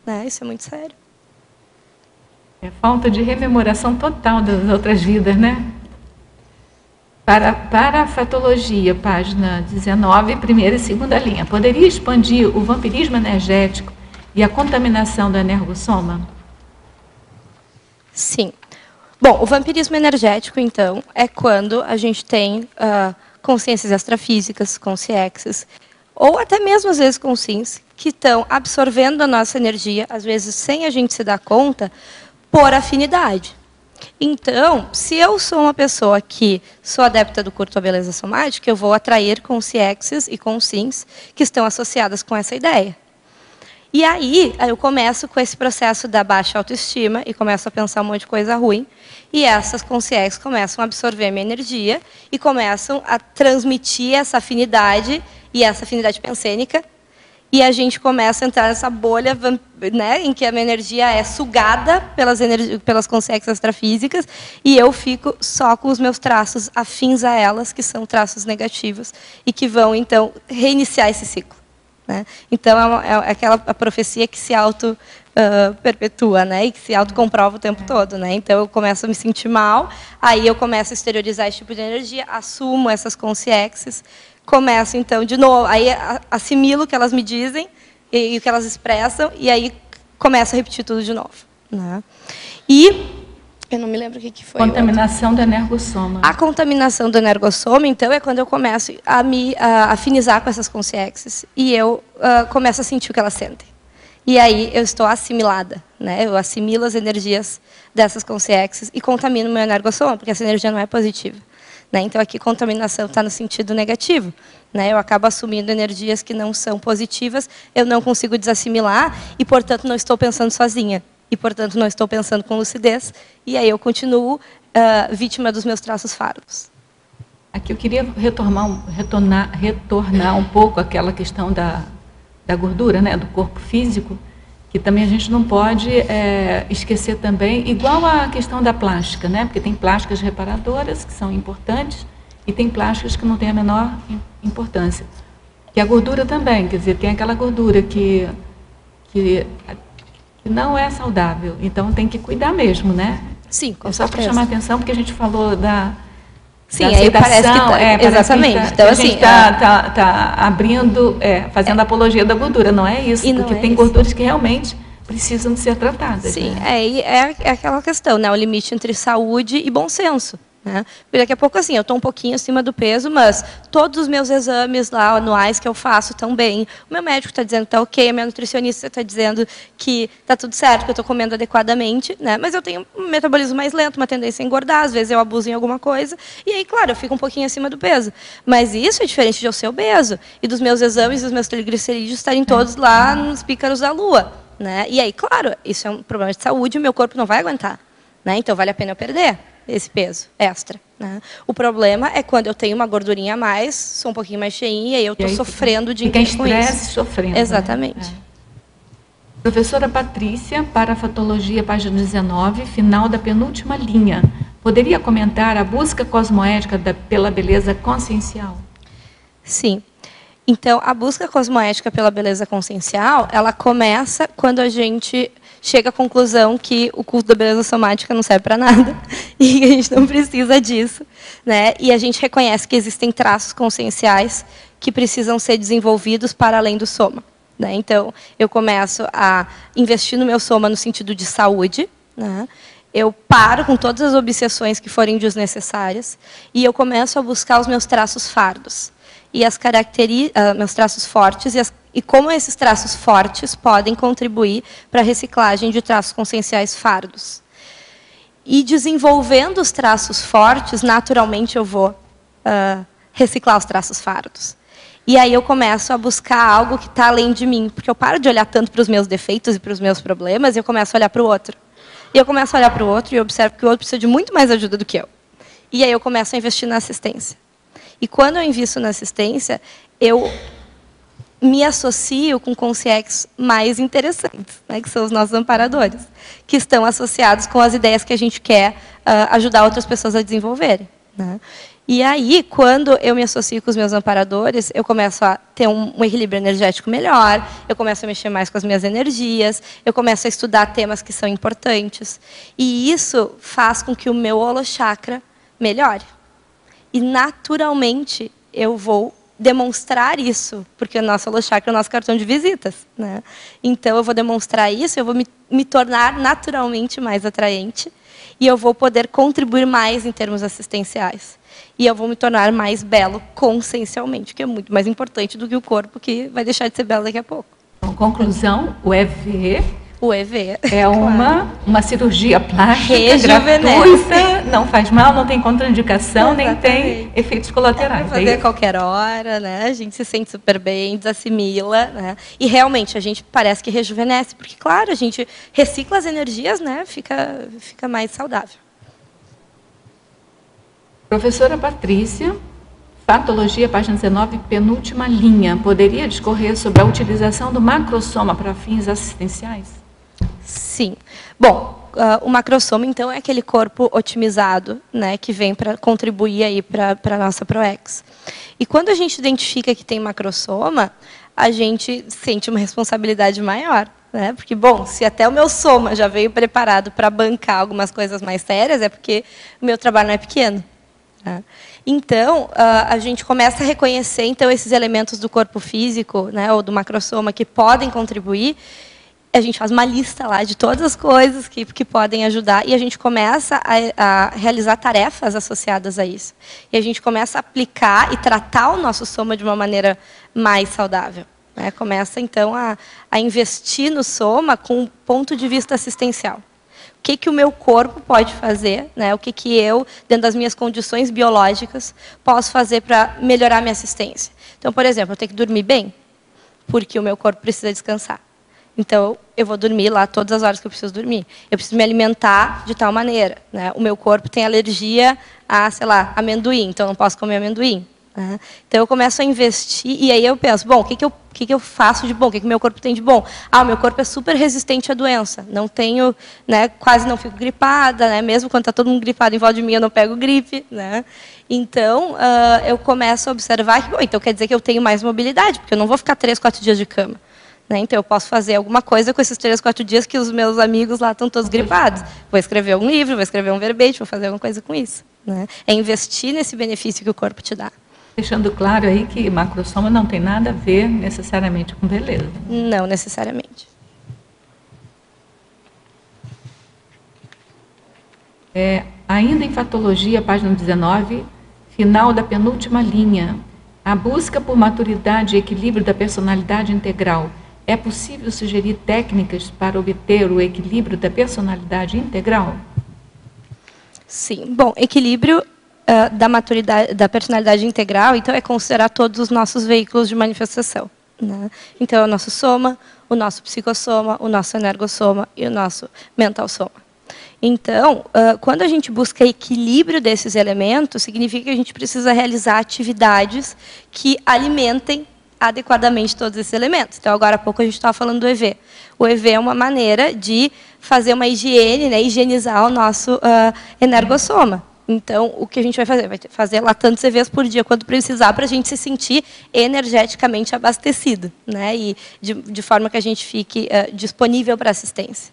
Né? Isso é muito sério. É falta de rememoração total das outras vidas, né? Para a Fatologia, página 19, primeira e segunda linha. Poderia expandir o vampirismo energético e a contaminação do energossoma? Sim. Bom, o vampirismo energético, então, é quando a gente tem consciências extrafísicas, consciências, ou até mesmo, às vezes, consciências, que estão absorvendo a nossa energia, às vezes sem a gente se dar conta, por afinidade. Então, se eu sou uma pessoa que sou adepta do culto à beleza somática, eu vou atrair consciências e consciências que estão associadas com essa ideia. E aí eu começo com esse processo da baixa autoestima e começo a pensar um monte de coisa ruim. E essas consciências começam a absorver a minha energia e começam a transmitir essa afinidade e essa afinidade pensênica. E a gente começa a entrar nessa bolha, né, em que a minha energia é sugada pelas consciências extrafísicas e eu fico só com os meus traços afins a elas, que são traços negativos e que vão, então, reiniciar esse ciclo. Né? Então, é aquela a profecia que se auto-perpetua, né? E que se autocomprova o tempo todo. Né? Então, eu começo a me sentir mal, aí eu começo a exteriorizar esse tipo de energia, assumo essas consciências, começo, então, de novo, aí assimilo o que elas me dizem e o que elas expressam, e aí começo a repetir tudo de novo. Né? E eu não me lembro o que foi. Contaminação do energossoma. A contaminação do energossoma, então, é quando eu começo a me afinizar com essas consciências e eu começo a sentir o que elas sentem. E aí eu estou assimilada, né? Eu assimilo as energias dessas consciências e contamino o meu energossoma, porque essa energia não é positiva. Né? Então, aqui, contaminação está no sentido negativo. Né? Eu acabo assumindo energias que não são positivas, eu não consigo desassimilar e, portanto, não estou pensando sozinha. E, portanto, não estou pensando com lucidez. E aí eu continuo vítima dos meus traços fardos. Aqui eu queria retornar um pouco àquela questão da gordura, né? Do corpo físico, que também a gente não pode esquecer também, igual a questão da plástica, né? Porque tem plásticas reparadoras, que são importantes, e tem plásticas que não têm a menor importância. E a gordura também, quer dizer, tem aquela gordura que não é saudável, então tem que cuidar mesmo, né? Sim, com só para chamar a atenção, porque a gente falou da aí parece que exatamente. Então, assim, a gente está abrindo, fazendo apologia da gordura, não é isso? Porque tem gorduras que realmente precisam de ser tratadas. Sim, né? É aquela questão, né? O limite entre saúde e bom senso. Né? Porque daqui a pouco, assim, eu estou um pouquinho acima do peso, mas todos os meus exames lá, anuais que eu faço estão bem. O meu médico está dizendo que está ok, a minha nutricionista está dizendo que está tudo certo, que eu estou comendo adequadamente, né? Mas eu tenho um metabolismo mais lento, uma tendência a engordar, às vezes eu abuso em alguma coisa, e aí, claro, eu fico um pouquinho acima do peso. Mas isso é diferente de eu ser obeso, e dos meus exames e dos meus triglicerídeos estarem todos lá nos pícaros da lua. Né? E aí, claro, isso é um problema de saúde, o meu corpo não vai aguentar. Né? Então, vale a pena eu perder esse peso extra. Né? O problema é quando eu tenho uma gordurinha a mais, sou um pouquinho mais cheinha, e eu estou sofrendo de inteiro com isso. Sofrendo. Exatamente. Né? Professora Patrícia, Parafatologia, página 19, final da penúltima linha. Poderia comentar a busca cosmoética pela beleza consciencial? Sim. Então, a busca cosmoética pela beleza consciencial, ela começa quando a gente chega à conclusão que o culto da beleza somática não serve para nada e que a gente não precisa disso. Né? E a gente reconhece que existem traços conscienciais que precisam ser desenvolvidos para além do soma. Né? Então, eu começo a investir no meu soma no sentido de saúde, né? Eu paro com todas as obsessões que forem desnecessárias e eu começo a buscar os meus traços fardos e as meus traços fortes e como esses traços fortes podem contribuir para a reciclagem de traços conscienciais fardos. E desenvolvendo os traços fortes, naturalmente eu vou reciclar os traços fardos. E aí eu começo a buscar algo que está além de mim, porque eu paro de olhar tanto para os meus defeitos e para os meus problemas e eu começo a olhar para o outro. E eu começo a olhar para o outro e eu observo que o outro precisa de muito mais ajuda do que eu. E aí eu começo a investir na assistência. E quando eu invisto na assistência, eu me associo com consciências mais interessantes, né, que são os nossos amparadores, que estão associados com as ideias que a gente quer ajudar outras pessoas a desenvolverem. Né? E aí, quando eu me associo com os meus amparadores, eu começo a ter um equilíbrio energético melhor, eu começo a mexer mais com as minhas energias, eu começo a estudar temas que são importantes. E isso faz com que o meu holochakra melhore. E, naturalmente, eu vou demonstrar isso, porque o nosso holochakra é o nosso cartão de visitas. Né? Então, eu vou demonstrar isso, eu vou me tornar naturalmente mais atraente e eu vou poder contribuir mais em termos assistenciais. e eu vou me tornar mais belo consciencialmente, que é muito mais importante do que o corpo, que vai deixar de ser belo daqui a pouco. Então, conclusão, o EV O EV é uma cirurgia plástica rejuvenesce. gratuita, não faz mal, não tem contraindicação, nem tem Exatamente. efeitos colaterais. Pode fazer a qualquer hora, né? A gente se sente super bem, desassimila, né? E realmente a gente parece que rejuvenesce, porque claro, a gente recicla as energias, né? Fica mais saudável. Professora Patrícia, Patologia, página 19, penúltima linha. Poderia discorrer sobre a utilização do macrosoma para fins assistenciais? Sim. Bom, o macrosoma, então, é aquele corpo otimizado, né, que vem para contribuir aí para a nossa ProEx. E quando a gente identifica que tem macrosoma, a gente sente uma responsabilidade maior, né? Porque, bom, se até o meu soma já veio preparado para bancar algumas coisas mais sérias, é porque o meu trabalho não é pequeno. Né? Então, a gente começa a reconhecer então esses elementos do corpo físico, né, ou do macrosoma, que podem contribuir. A gente faz uma lista lá de todas as coisas que podem ajudar e a gente começa a realizar tarefas associadas a isso. E a gente começa a aplicar e tratar o nosso soma de uma maneira mais saudável. Né? Começa, então, a investir no soma com um ponto de vista assistencial. O que o meu corpo pode fazer, né? O que eu, dentro das minhas condições biológicas, posso fazer para melhorar a minha assistência. Então, por exemplo, eu tenho que dormir bem, porque o meu corpo precisa descansar. Então, eu vou dormir lá todas as horas que eu preciso dormir. Eu preciso me alimentar de tal maneira. Né? O meu corpo tem alergia a, sei lá, amendoim, então eu não posso comer amendoim. Né? Então, eu começo a investir e aí eu penso, bom, o que eu faço de bom? O que o meu corpo tem de bom? Ah, o meu corpo é super resistente à doença. Não tenho, né, quase não fico gripada, né? Mesmo quando está todo mundo gripado em volta de mim, eu não pego gripe. Né? Então, eu começo a observar que, bom, então quer dizer que eu tenho mais mobilidade, porque eu não vou ficar 3, 4 dias de cama. Né? Então, eu posso fazer alguma coisa com esses 3, 4 dias que os meus amigos lá estão todos gripados. Vou escrever um livro, vou escrever um verbete, vou fazer alguma coisa com isso. Né? É investir nesse benefício que o corpo te dá. Deixando claro aí que macrosoma não tem nada a ver necessariamente com beleza. Não necessariamente. Ainda em patologia, página 19, final da penúltima linha. A busca por maturidade e equilíbrio da personalidade integral. É possível sugerir técnicas para obter o equilíbrio da personalidade integral? Sim. Bom, equilíbrio da maturidade, da personalidade integral, então, é considerar todos os nossos veículos de manifestação. Né? Então, é o nosso soma, o nosso psicossoma, o nosso energossoma e o nosso mental soma. Então, quando a gente busca equilíbrio desses elementos, significa que a gente precisa realizar atividades que alimentem adequadamente todos esses elementos. Então, agora há pouco a gente estava falando do EV. O EV é uma maneira de fazer uma higiene, né, higienizar o nosso energossoma. Então, o que a gente vai fazer? Vai fazer lá tantos EVs por dia quanto precisar para a gente se sentir energeticamente abastecido, né, e de forma que a gente fique disponível para assistência.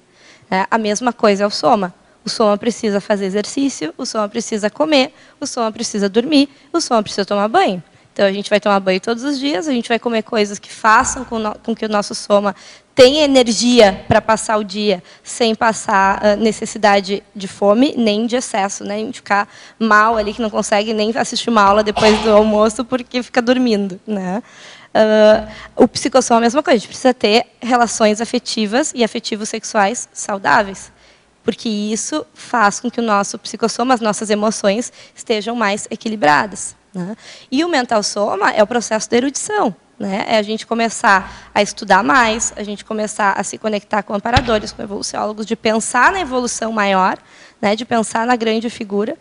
A mesma coisa é o soma. O soma precisa fazer exercício, o soma precisa comer, o soma precisa dormir, o soma precisa tomar banho. Então, a gente vai tomar banho todos os dias, a gente vai comer coisas que façam com que o nosso soma tenha energia para passar o dia sem passar necessidade de fome, nem de excesso, né? De ficar mal ali, que não consegue nem assistir uma aula depois do almoço porque fica dormindo. Né? O psicossoma é a mesma coisa, a gente precisa ter relações afetivas e afetivos sexuais saudáveis, porque isso faz com que o nosso psicossoma, as nossas emoções, estejam mais equilibradas. Né? E o mental soma é o processo da erudição. Né? É a gente começar a estudar mais, a gente começar a se conectar com amparadores, com evoluciólogos, de pensar na evolução maior, né? De pensar na grande figura,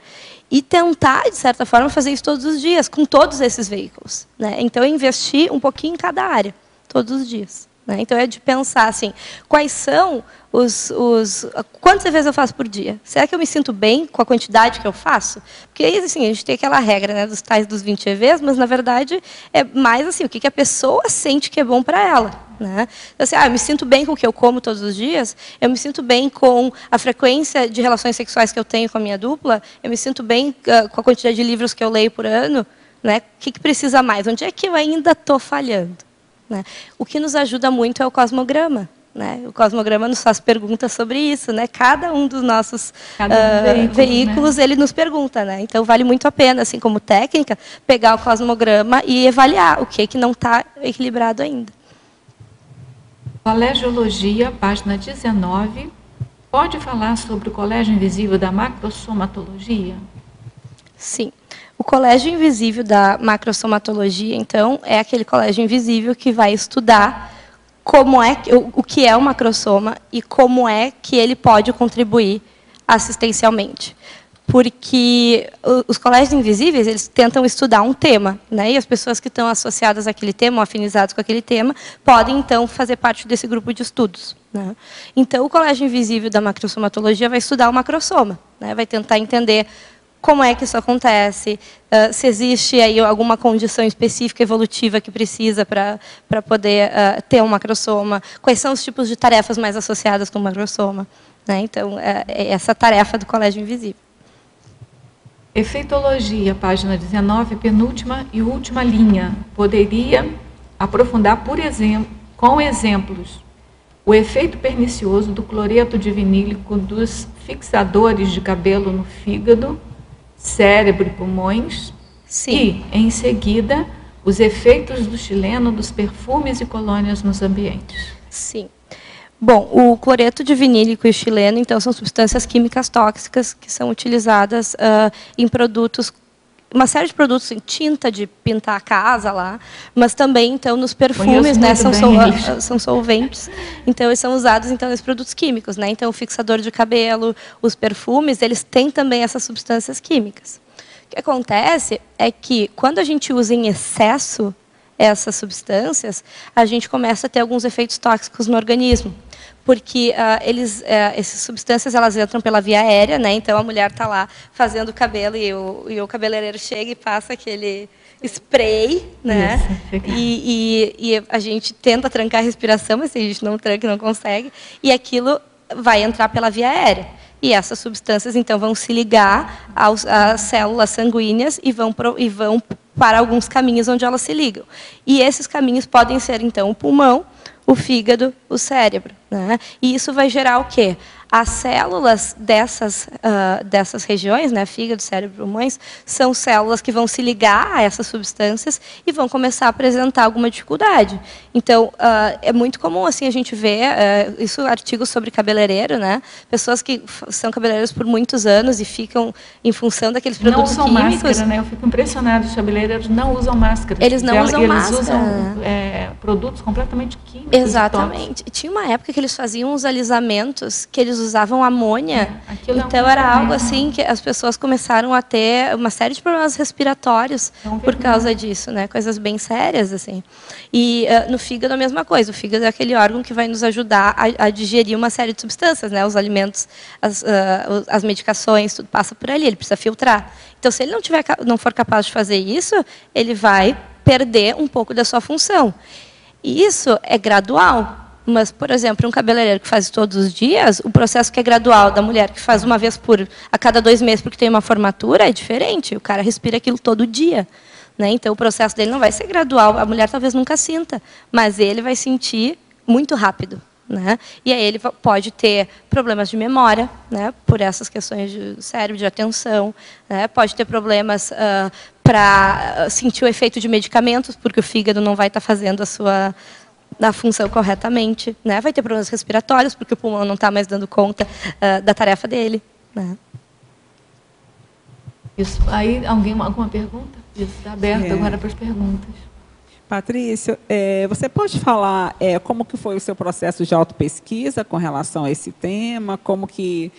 e tentar, de certa forma, fazer isso todos os dias, com todos esses veículos. Né? Então, investir um pouquinho em cada área, todos os dias. Né? Então, é de pensar assim, quais são quantas vezes eu faço por dia? Será que eu me sinto bem com a quantidade que eu faço? Porque aí, assim, a gente tem aquela regra, né, dos tais dos 20 EVs, mas, na verdade, é mais assim, o que a pessoa sente que é bom para ela. Né? Então, assim, eu me sinto bem com o que eu como todos os dias, eu me sinto bem com a frequência de relações sexuais que eu tenho com a minha dupla, eu me sinto bem com a quantidade de livros que eu leio por ano. Né? O que precisa mais? Onde é que eu ainda estou falhando? Né? O que nos ajuda muito é o cosmograma. né? O cosmograma nos faz perguntas sobre isso, né? Cada um dos nossos veículos, né? Ele nos pergunta, né? Então vale muito a pena, assim como técnica, pegar o cosmograma e avaliar o que não está equilibrado ainda. Colegiologia, página 19. Pode falar sobre o colégio invisível da macrosomatologia? Sim. O colégio invisível da macrosomatologia, então, é aquele colégio invisível que vai estudar como é o que é o macrosoma e como é que ele pode contribuir assistencialmente. Porque os colégios invisíveis, eles tentam estudar um tema, né? E as pessoas que estão associadas àquele tema, ou afinizadas com aquele tema, podem, então, fazer parte desse grupo de estudos, né? Então, o colégio invisível da macrosomatologia vai estudar o macrosoma, né? Vai tentar entender como é que isso acontece, se existe aí alguma condição específica evolutiva que precisa para poder ter um macrosoma, quais são os tipos de tarefas mais associadas com o macrosoma, né? Então, é essa tarefa do colégio invisível. Efeitologia, página 19, penúltima e última linha. Poderia aprofundar, por exemplo, com exemplos, o efeito pernicioso do cloreto de vinílico dos fixadores de cabelo no fígado, cérebro e pulmões. Sim. E, em seguida, os efeitos do xileno dos perfumes e colônias nos ambientes. Sim. Bom, o cloreto de vinílico e o xileno, então, são substâncias químicas tóxicas que são utilizadas em produtos, uma série de produtos, em tinta de pintar a casa lá, mas também, então, nos perfumes, né, são solventes. Então, eles são usados, então, nesses produtos químicos, né? Então, o fixador de cabelo, os perfumes, eles têm também essas substâncias químicas. O que acontece é que, quando a gente usa em excesso essas substâncias, a gente começa a ter alguns efeitos tóxicos no organismo, porque essas substâncias elas entram pela via aérea, né? Então a mulher está lá fazendo o cabelo e o cabeleireiro chega e passa aquele spray, né? Isso. E a gente tenta trancar a respiração, mas a gente não tranca, não consegue, e aquilo vai entrar pela via aérea. E essas substâncias, então, vão se ligar às células sanguíneas e vão para alguns caminhos onde elas se ligam. E esses caminhos podem ser, então, o pulmão, o fígado, o cérebro, né? E isso vai gerar o quê? As células dessas regiões, né, fígado, cérebro, pulmões, são células que vão se ligar a essas substâncias e vão começar a apresentar alguma dificuldade. Então, é muito comum assim a gente ver isso, artigos sobre cabeleireiro, né? Pessoas que são cabeleireiros por muitos anos e ficam em função daqueles produtos químicos. Não usam máscara, né? Eu fico impressionada, os cabeleireiros não usam máscara. Eles não usam máscara. Eles usam produtos completamente químicos. Exatamente. E tinha uma época que eles faziam uns alisamentos que eles usavam amônia. Então era algo assim que as pessoas começaram a ter uma série de problemas respiratórios por causa disso, né? Coisas bem sérias assim. E no fígado a mesma coisa. O fígado é aquele órgão que vai nos ajudar a digerir uma série de substâncias, né? Os alimentos, as medicações, tudo passa por ali. Ele precisa filtrar. Então, se ele não for capaz de fazer isso, ele vai perder um pouco da sua função. E isso é gradual. Mas, por exemplo, um cabeleireiro que faz todos os dias, o processo que é gradual da mulher que faz uma vez a cada 2 meses porque tem uma formatura é diferente. O cara respira aquilo todo dia, né? Então, o processo dele não vai ser gradual. A mulher talvez nunca sinta, mas ele vai sentir muito rápido, né? E aí ele pode ter problemas de memória, né? Por essas questões de cérebro, de atenção, né? Pode ter problemas para sentir o efeito de medicamentos, porque o fígado não vai estar fazendo a função corretamente, né? Vai ter problemas respiratórios, porque o pulmão não está mais dando conta da tarefa dele, né? Isso. Aí, alguma pergunta? Isso, está aberto agora para as perguntas. Patrícia, você pode falar como que foi o seu processo de autopesquisa com relação a esse tema? Como que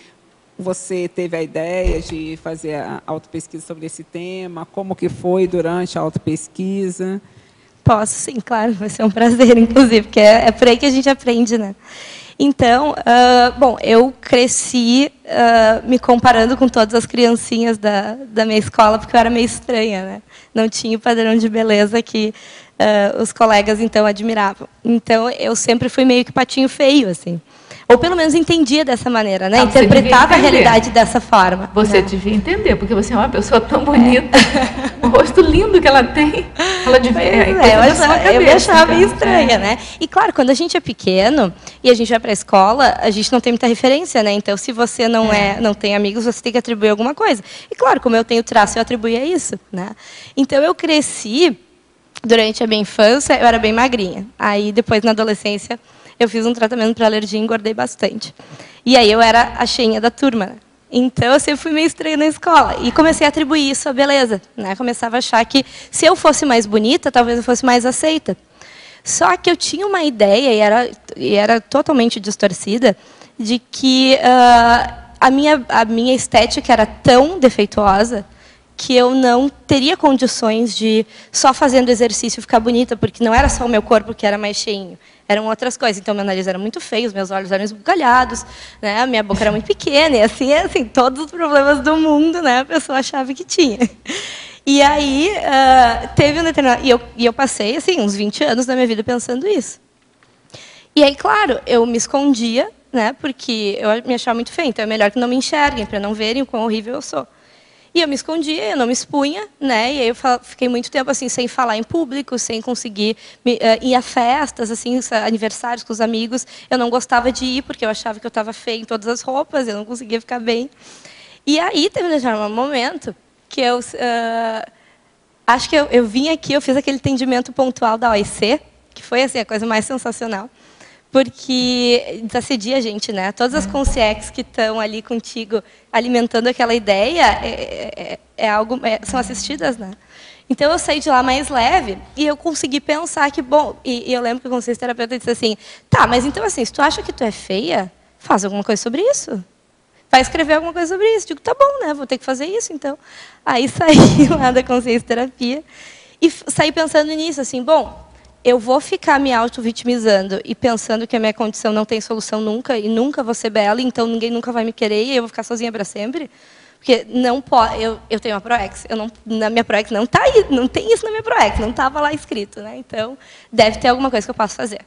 você teve a ideia de fazer a autopesquisa sobre esse tema? Como que foi durante a autopesquisa? Posso, sim, claro, vai ser um prazer, inclusive, porque é por aí que a gente aprende, né? Então, bom, eu cresci me comparando com todas as criancinhas da minha escola, porque eu era meio estranha, né? Não tinha o padrão de beleza que os colegas, então, admiravam. Então, eu sempre fui meio que patinho feio, assim. Ou pelo menos entendia dessa maneira, né? Ah, você Interpretava devia a entender. realidade dessa forma. Você devia entender, porque você é uma pessoa tão bonita, o rosto lindo que ela tem, ela devia... Eu me achava meio estranha, né? E claro, quando a gente é pequeno e a gente vai para a escola, a gente não tem muita referência, né? Então, se você não tem amigos, você tem que atribuir alguma coisa. E claro, como eu tenho traço, eu atribuía isso, né? Então, eu cresci, durante a minha infância, eu era bem magrinha. Aí, depois, na adolescência, eu fiz um tratamento para alergia e engordei bastante. E aí, eu era a cheinha da turma, né? Então, eu sempre fui meio estranha na escola. E comecei a atribuir isso à beleza, né? Começava a achar que, se eu fosse mais bonita, talvez eu fosse mais aceita. Só que eu tinha uma ideia, e era totalmente distorcida, de que a minha estética era tão defeituosa que eu não teria condições de, só fazendo exercício, ficar bonita, porque não era só o meu corpo que era mais cheinho, eram outras coisas. Então, meu nariz era muito feio, os meus olhos eram esbugalhados, né? A minha boca era muito pequena, e assim, todos os problemas do mundo, né? A pessoa achava que tinha. E aí, teve um determinado... E eu passei, assim, uns 20 anos da minha vida pensando isso. E aí, claro, eu me escondia, né? Porque eu me achava muito feia, então é melhor que não me enxerguem, para não verem o quão horrível eu sou. E eu me escondia, eu não me expunha, né? E aí eu fiquei muito tempo assim sem falar em público, sem conseguir ir a festas, assim, aniversários com os amigos. Eu não gostava de ir porque eu achava que eu estava feia em todas as roupas, eu não conseguia ficar bem. E aí teve um momento que eu acho que eu vim aqui, eu fiz aquele atendimento pontual da OIC, que foi assim a coisa mais sensacional. Porque desassedia a gente, né? Todas as consciex que estão ali contigo alimentando aquela ideia são assistidas, né? Então eu saí de lá mais leve e eu consegui pensar que, bom, e eu lembro que o consciência terapeuta disse assim, tá, mas então assim, se tu acha que tu é feia, faz alguma coisa sobre isso. Vai escrever alguma coisa sobre isso. Digo, tá bom, né? Vou ter que fazer isso, então. Aí saí lá da consciência terapia e saí pensando nisso, assim, bom, eu vou ficar me auto-vitimizando e pensando que a minha condição não tem solução nunca e nunca vou ser bela, então ninguém nunca vai me querer e eu vou ficar sozinha para sempre? Porque não pode, eu tenho uma ProEx, na minha ProEx não está aí, não tem isso na minha ProEx, não estava lá escrito, né? Então deve ter alguma coisa que eu possa fazer.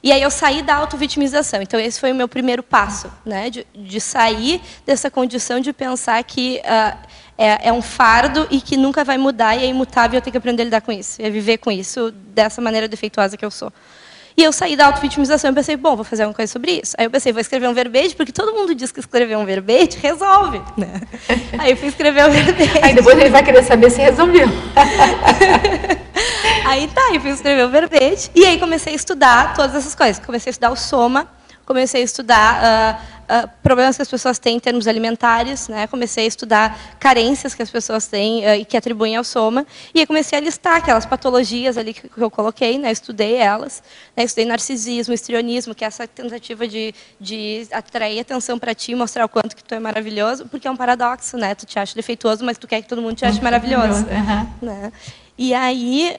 E aí eu saí da auto-vitimização. Então esse foi o meu primeiro passo, né? De sair dessa condição de pensar que é um fardo e que nunca vai mudar e é imutável, eu tenho que aprender a lidar com isso, e a viver com isso dessa maneira defeituosa que eu sou. E eu saí da auto-vitimização e pensei, bom, vou fazer alguma coisa sobre isso. Aí eu pensei, vou escrever um verbete, porque todo mundo diz que escrever um verbete resolve, né? Aí eu fui escrever um verbete. Aí depois ele vai querer saber se resolveu. Aí tá, eu fui escrever o verbete, e aí comecei a estudar todas essas coisas. Comecei a estudar o soma, comecei a estudar problemas que as pessoas têm em termos alimentares, né? Comecei a estudar carências que as pessoas têm e que atribuem ao soma, e aí comecei a listar aquelas patologias ali que eu coloquei, né? Estudei elas, né? Estudei narcisismo, histrionismo, que é essa tentativa de atrair atenção para ti, mostrar o quanto que tu é maravilhoso, porque é um paradoxo, né? Tu te acha defeituoso, mas tu quer que todo mundo te ache maravilhoso. Né? E aí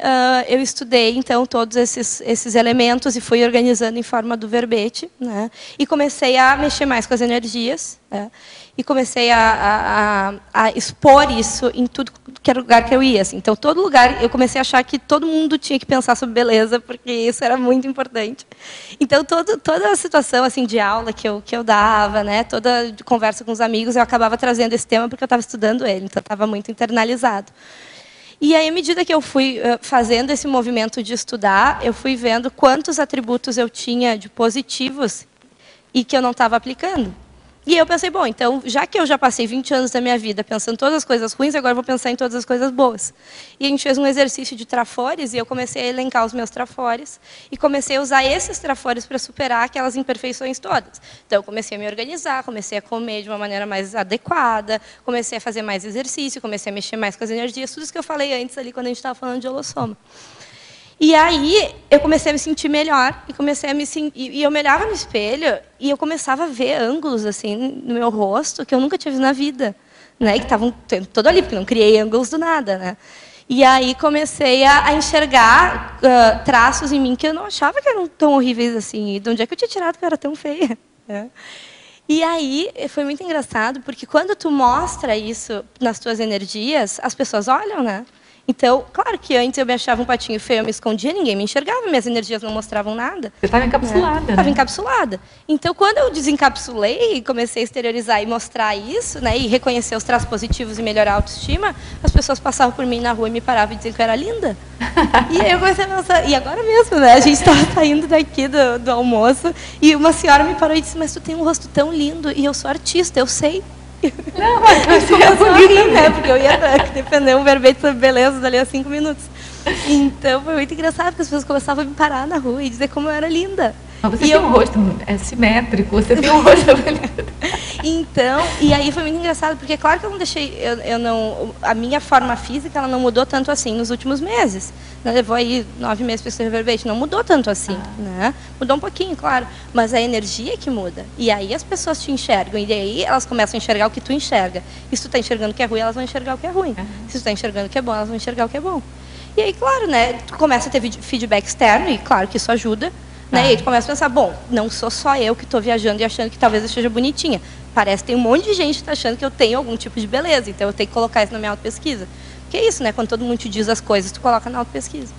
eu estudei, então, todos esses elementos e fui organizando em forma do verbete, né? E comecei a mexer mais com as energias, né? E comecei a expor isso em tudo que era lugar que eu ia. Assim. Então, todo lugar, eu comecei a achar que todo mundo tinha que pensar sobre beleza, porque isso era muito importante. Então, toda a situação assim, de aula que eu dava, né? Toda conversa com os amigos, eu acabava trazendo esse tema porque eu estava estudando ele, então estava muito internalizado. E aí, à medida que eu fui fazendo esse movimento de estudar, eu fui vendo quantos atributos eu tinha de positivos e que eu não estava aplicando. E eu pensei, bom, então, já que eu já passei 20 anos da minha vida pensando em todas as coisas ruins, agora eu vou pensar em todas as coisas boas. E a gente fez um exercício de trafores, e eu comecei a elencar os meus trafores, e comecei a usar esses trafores para superar aquelas imperfeições todas. Então, eu comecei a me organizar, comecei a comer de uma maneira mais adequada, comecei a fazer mais exercício, comecei a mexer mais com as energias, tudo isso que eu falei antes ali, quando a gente estava falando de holossoma. E aí eu comecei a me sentir melhor e comecei a me e eu me olhava no espelho e eu começava a ver ângulos assim no meu rosto que eu nunca tinha visto na vida, né? Que estavam todo ali porque não criei ângulos do nada, né? E aí comecei a enxergar traços em mim que eu não achava que eram tão horríveis assim. E de onde é que eu tinha tirado que eu era tão feia? Né? E aí foi muito engraçado porque quando tu mostra isso nas tuas energias, as pessoas olham, né? Então, claro que antes eu me achava um patinho feio, eu me escondia, ninguém me enxergava, minhas energias não mostravam nada. Você estava encapsulada, né? Estava encapsulada. Então, quando eu desencapsulei e comecei a exteriorizar e mostrar isso, né, e reconhecer os traços positivos e melhorar a autoestima, as pessoas passavam por mim na rua e me paravam e diziam que eu era linda. E aí eu comecei a pensar, e agora mesmo, né? A gente estava saindo daqui do almoço e uma senhora me parou e disse, mas tu tem um rosto tão lindo e eu sou artista, eu sei. Não, mas você é Começou a bonita, rir, né? Porque eu ia defender um verbete sobre beleza dali a 5 minutos. Então foi muito engraçado, porque as pessoas começavam a me parar na rua e dizer como eu era linda. Mas você tem um rosto simétrico, você tem um rosto bonito. Então, e aí foi muito engraçado, porque claro que eu não deixei, a minha forma física ela não mudou tanto assim nos últimos meses. Né? Levou aí 9 meses para escrever verbete, não mudou tanto assim, né? Mudou um pouquinho, claro, mas a energia que muda. E aí as pessoas te enxergam, e aí elas começam a enxergar o que tu enxerga. E se tu está enxergando o que é ruim, elas vão enxergar o que é ruim. Se tu está enxergando o que é bom, elas vão enxergar o que é bom. E aí, claro, né, tu começa a ter feedback externo, e claro que isso ajuda. Né? E aí tu começa a pensar, bom, não sou só eu que estou viajando e achando que talvez eu seja bonitinha. Parece que tem um monte de gente que está achando que eu tenho algum tipo de beleza, então eu tenho que colocar isso na minha autopesquisa. Porque é isso, né? Quando todo mundo te diz as coisas, tu coloca na autopesquisa.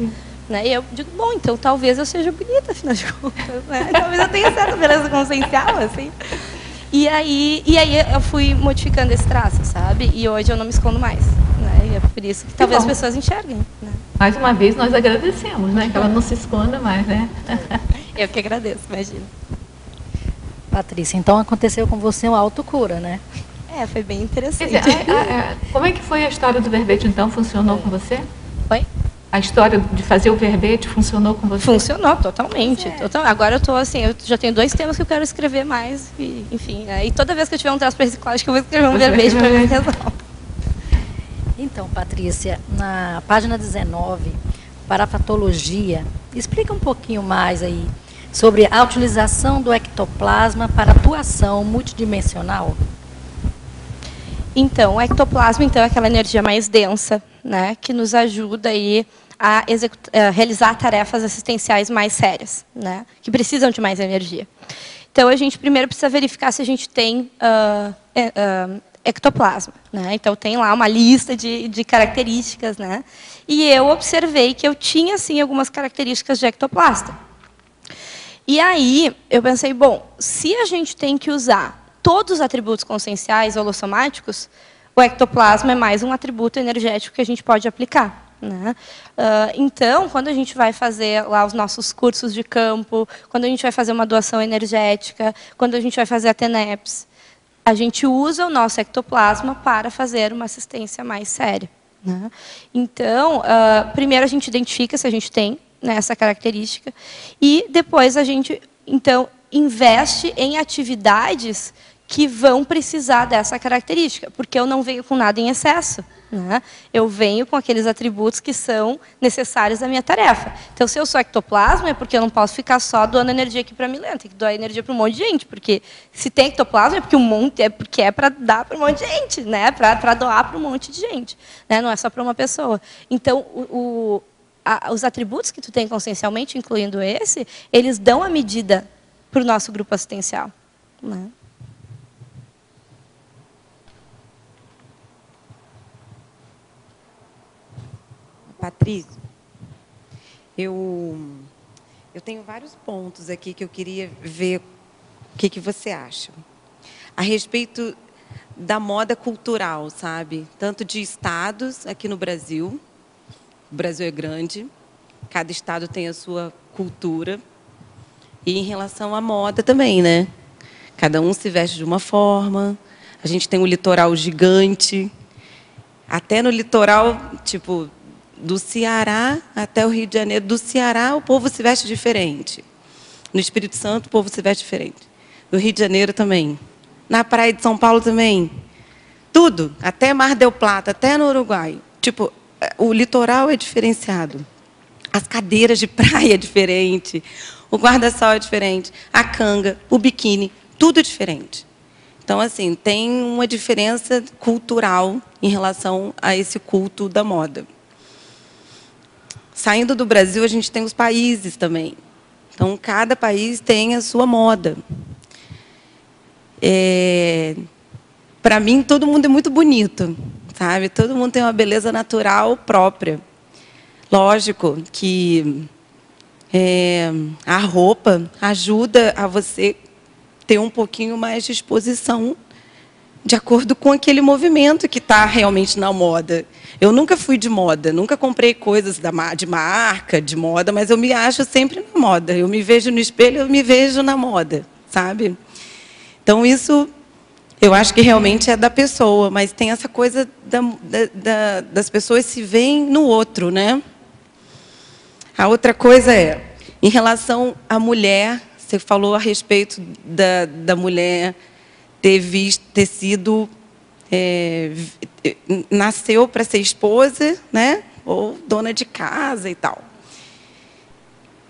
Né? E eu digo, bom, então talvez eu seja bonita, afinal de contas. Né? Talvez eu tenha certa beleza consciencial, assim. E aí eu fui modificando esse traço, sabe? E hoje eu não me escondo mais. Né? E é por isso que talvez as pessoas enxerguem. Né? Mais uma vez, nós agradecemos, né? Que ela não se esconda mais, né? Eu que agradeço, imagina. Patrícia, então aconteceu com você uma autocura, né? Foi bem interessante. Quer dizer, como é que foi a história do verbete, então? Funcionou com você? Oi? A história de fazer o verbete funcionou com você? Funcionou, totalmente. Agora eu estou assim, eu já tenho 2 temas que eu quero escrever mais, e, enfim. E toda vez que eu tiver um traço para reciclar, acho que eu vou escrever um verbete para me resolver. Então, Patrícia, na página 19, para a patologia, explica um pouquinho mais aí sobre a utilização do ectoplasma para atuação multidimensional. Então, o ectoplasma então, é aquela energia mais densa, né, que nos ajuda aí a realizar tarefas assistenciais mais sérias, né, que precisam de mais energia. Então, a gente primeiro precisa verificar se a gente tem ectoplasma. Né? Então, tem lá uma lista de características. Né? E eu observei que eu tinha, sim, algumas características de ectoplasta. E aí, eu pensei, bom, se a gente tem que usar todos os atributos conscienciais holossomáticos, o ectoplasma é mais um atributo energético que a gente pode aplicar. Né? Então, quando a gente vai fazer lá os nossos cursos de campo, quando a gente vai fazer uma doação energética, quando a gente vai fazer a TENEPS, a gente usa o nosso ectoplasma para fazer uma assistência mais séria. Né? Então, primeiro a gente identifica se a gente tem, né, essa característica, e depois a gente, então, investe em atividades que vão precisar dessa característica, porque eu não venho com nada em excesso. Né? Eu venho com aqueles atributos que são necessários à minha tarefa. Então, se eu sou ectoplasma, é porque eu não posso ficar só doando energia aqui para mim, tem que doar energia para um monte de gente, porque se tem ectoplasma é porque é para dar para um monte de gente, né? Para doar para um monte de gente, né? Não é só para uma pessoa. Então, os atributos que tu tem consciencialmente, incluindo esse, eles dão a medida para o nosso grupo assistencial. Né? Patrícia, eu tenho vários pontos aqui que eu queria ver o que você acha. A respeito da moda cultural, sabe? Tanto de estados aqui no Brasil. O Brasil é grande, cada estado tem a sua cultura. E em relação à moda também, né? Cada um se veste de uma forma. A gente tem um litoral gigante. Até no litoral, tipo, do Ceará até o Rio de Janeiro. Do Ceará, o povo se veste diferente. No Espírito Santo, o povo se veste diferente. No Rio de Janeiro também. Na praia de São Paulo também. Tudo. Até Mar del Plata, até no Uruguai. Tipo, o litoral é diferenciado. As cadeiras de praia é diferente. O guarda-sol é diferente. A canga, o biquíni, tudo é diferente. Então, assim, tem uma diferença cultural em relação a esse culto da moda. Saindo do Brasil, a gente tem os países também. Então, cada país tem a sua moda. Para mim, todo mundo é muito bonito. sabe? Todo mundo tem uma beleza natural própria. Lógico que a roupa ajuda a você ter um pouquinho mais de exposição de acordo com aquele movimento que está realmente na moda. Eu nunca fui de moda, nunca comprei coisas de marca, de moda, mas eu me acho sempre na moda. Eu me vejo no espelho, eu me vejo na moda, sabe? Então, isso eu acho que realmente é da pessoa, mas tem essa coisa das pessoas se veem no outro, né? A outra coisa em relação à mulher, você falou a respeito da mulher ter sido, nasceu para ser esposa, né? Ou dona de casa e tal.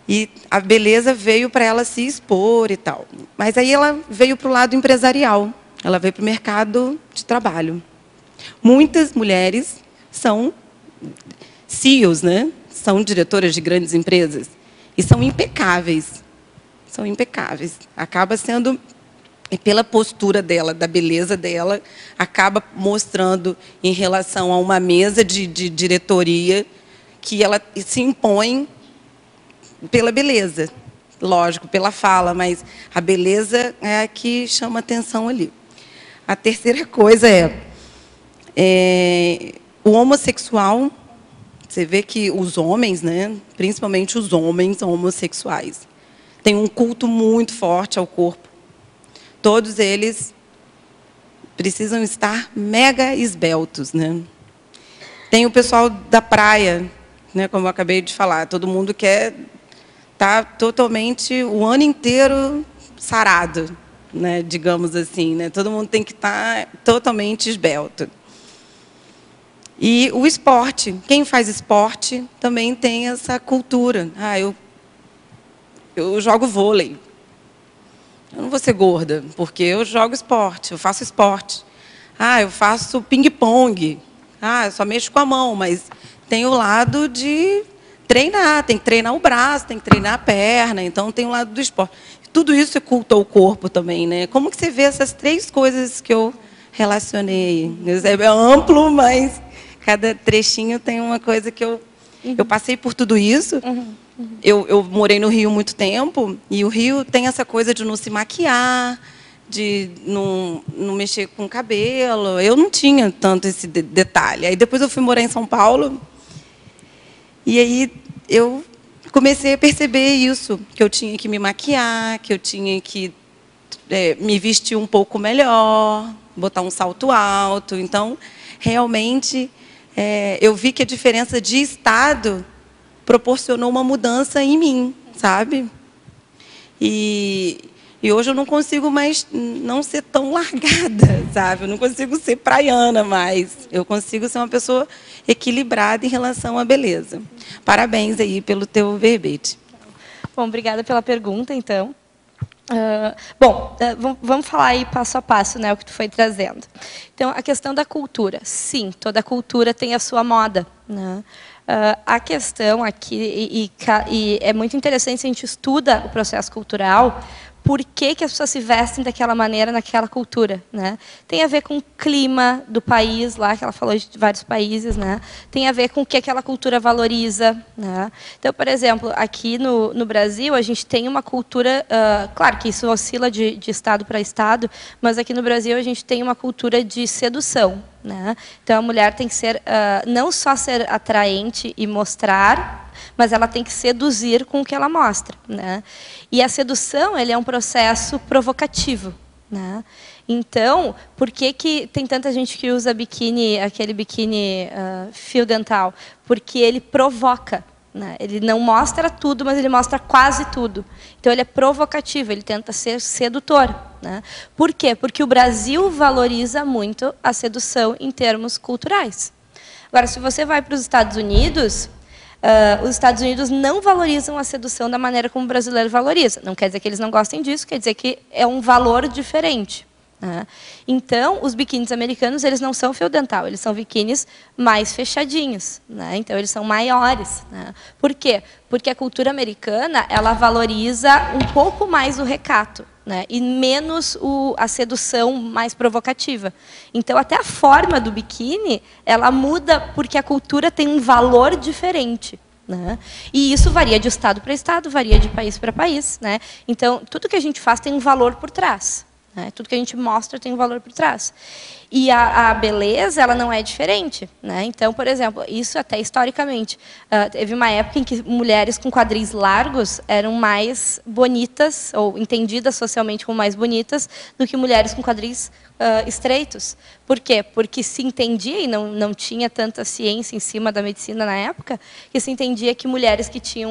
E a beleza veio para ela se expor e tal. Mas aí ela veio para o lado empresarial, ela veio para o mercado de trabalho. Muitas mulheres são CEOs, né? São diretoras de grandes empresas e são impecáveis. São impecáveis. Acaba sendo, pela postura dela, da beleza dela, acaba mostrando em relação a uma mesa de diretoria que ela se impõe pela beleza. Lógico, pela fala, mas a beleza é a que chama atenção ali. A terceira coisa o homossexual. Você vê que os homens, né, principalmente os homens homossexuais, têm um culto muito forte ao corpo. Todos eles precisam estar mega esbeltos, né? Tem o pessoal da praia, né, como eu acabei de falar, todo mundo quer estar totalmente o ano inteiro sarado, né, digamos assim, né? Todo mundo tem que estar totalmente esbelto. E o esporte, quem faz esporte também tem essa cultura. Eu jogo vôlei. Eu não vou ser gorda, porque eu jogo esporte, eu faço esporte. Eu faço ping-pong. Eu só mexo com a mão, mas tem o lado de treinar, tem que treinar o braço, tem que treinar a perna, então tem o lado do esporte. Tudo isso é culto ao corpo também, né? Como que você vê essas três coisas que eu relacionei? É amplo, mas cada trechinho tem uma coisa que eu passei por tudo isso. Eu morei no Rio muito tempo, e o Rio tem essa coisa de não se maquiar, de não mexer com o cabelo. Eu não tinha tanto esse detalhe. Aí depois eu fui morar em São Paulo, e aí eu comecei a perceber isso, que eu tinha que me maquiar, que eu tinha que me vestir um pouco melhor, botar um salto alto. Então, realmente, eu vi que a diferença de estado proporcionou uma mudança em mim, sabe? E hoje eu não consigo mais não ser tão largada, sabe? Eu não consigo ser praiana mais. Eu consigo ser uma pessoa equilibrada em relação à beleza. Parabéns aí pelo teu verbete. Bom, obrigada pela pergunta, então. Vamos falar aí passo a passo, né, o que tu foi trazendo. Então, a questão da cultura. Sim, toda cultura tem a sua moda, né? A questão aqui, e é muito interessante se a gente estuda o processo cultural, por que as pessoas se vestem daquela maneira naquela cultura, né? Tem a ver com o clima do país, lá que ela falou de vários países, né? Tem a ver com o que aquela cultura valoriza, né? Então, por exemplo, aqui no Brasil, a gente tem uma cultura, claro que isso oscila de estado para estado, mas aqui no Brasil a gente tem uma cultura de sedução, né? Então, a mulher tem que ser, não só ser atraente e mostrar, mas ela tem que seduzir com o que ela mostra, né? E a sedução, ele é um processo provocativo, né? Então, por que tem tanta gente que usa biquíni, aquele biquíni fio dental? Porque ele provoca, né? Ele não mostra tudo, mas ele mostra quase tudo. Então, ele é provocativo, ele tenta ser sedutor, né? Por quê? Porque o Brasil valoriza muito a sedução em termos culturais. Agora, se você vai para os Estados Unidos não valorizam a sedução da maneira como o brasileiro valoriza. Não quer dizer que eles não gostem disso, quer dizer que é um valor diferente, né? Então, os biquínis americanos, eles não são fio dental, eles são biquínis mais fechadinhos, né? Então, eles são maiores, né? Por quê? Porque a cultura americana, ela valoriza um pouco mais o recato, né? E menos a sedução mais provocativa. Então, até a forma do biquíni, ela muda porque a cultura tem um valor diferente, né? E isso varia de estado para estado, varia de país para país, né? Então, tudo que a gente faz tem um valor por trás. Tudo que a gente mostra tem um valor por trás. E a beleza, ela não é diferente, né? Então, por exemplo, isso até historicamente. Teve uma época em que mulheres com quadris largos eram mais bonitas, ou entendidas socialmente como mais bonitas, do que mulheres com quadris estreitos. Por quê? Porque se entendia, e não tinha tanta ciência em cima da medicina na época, que se entendia que mulheres que tinham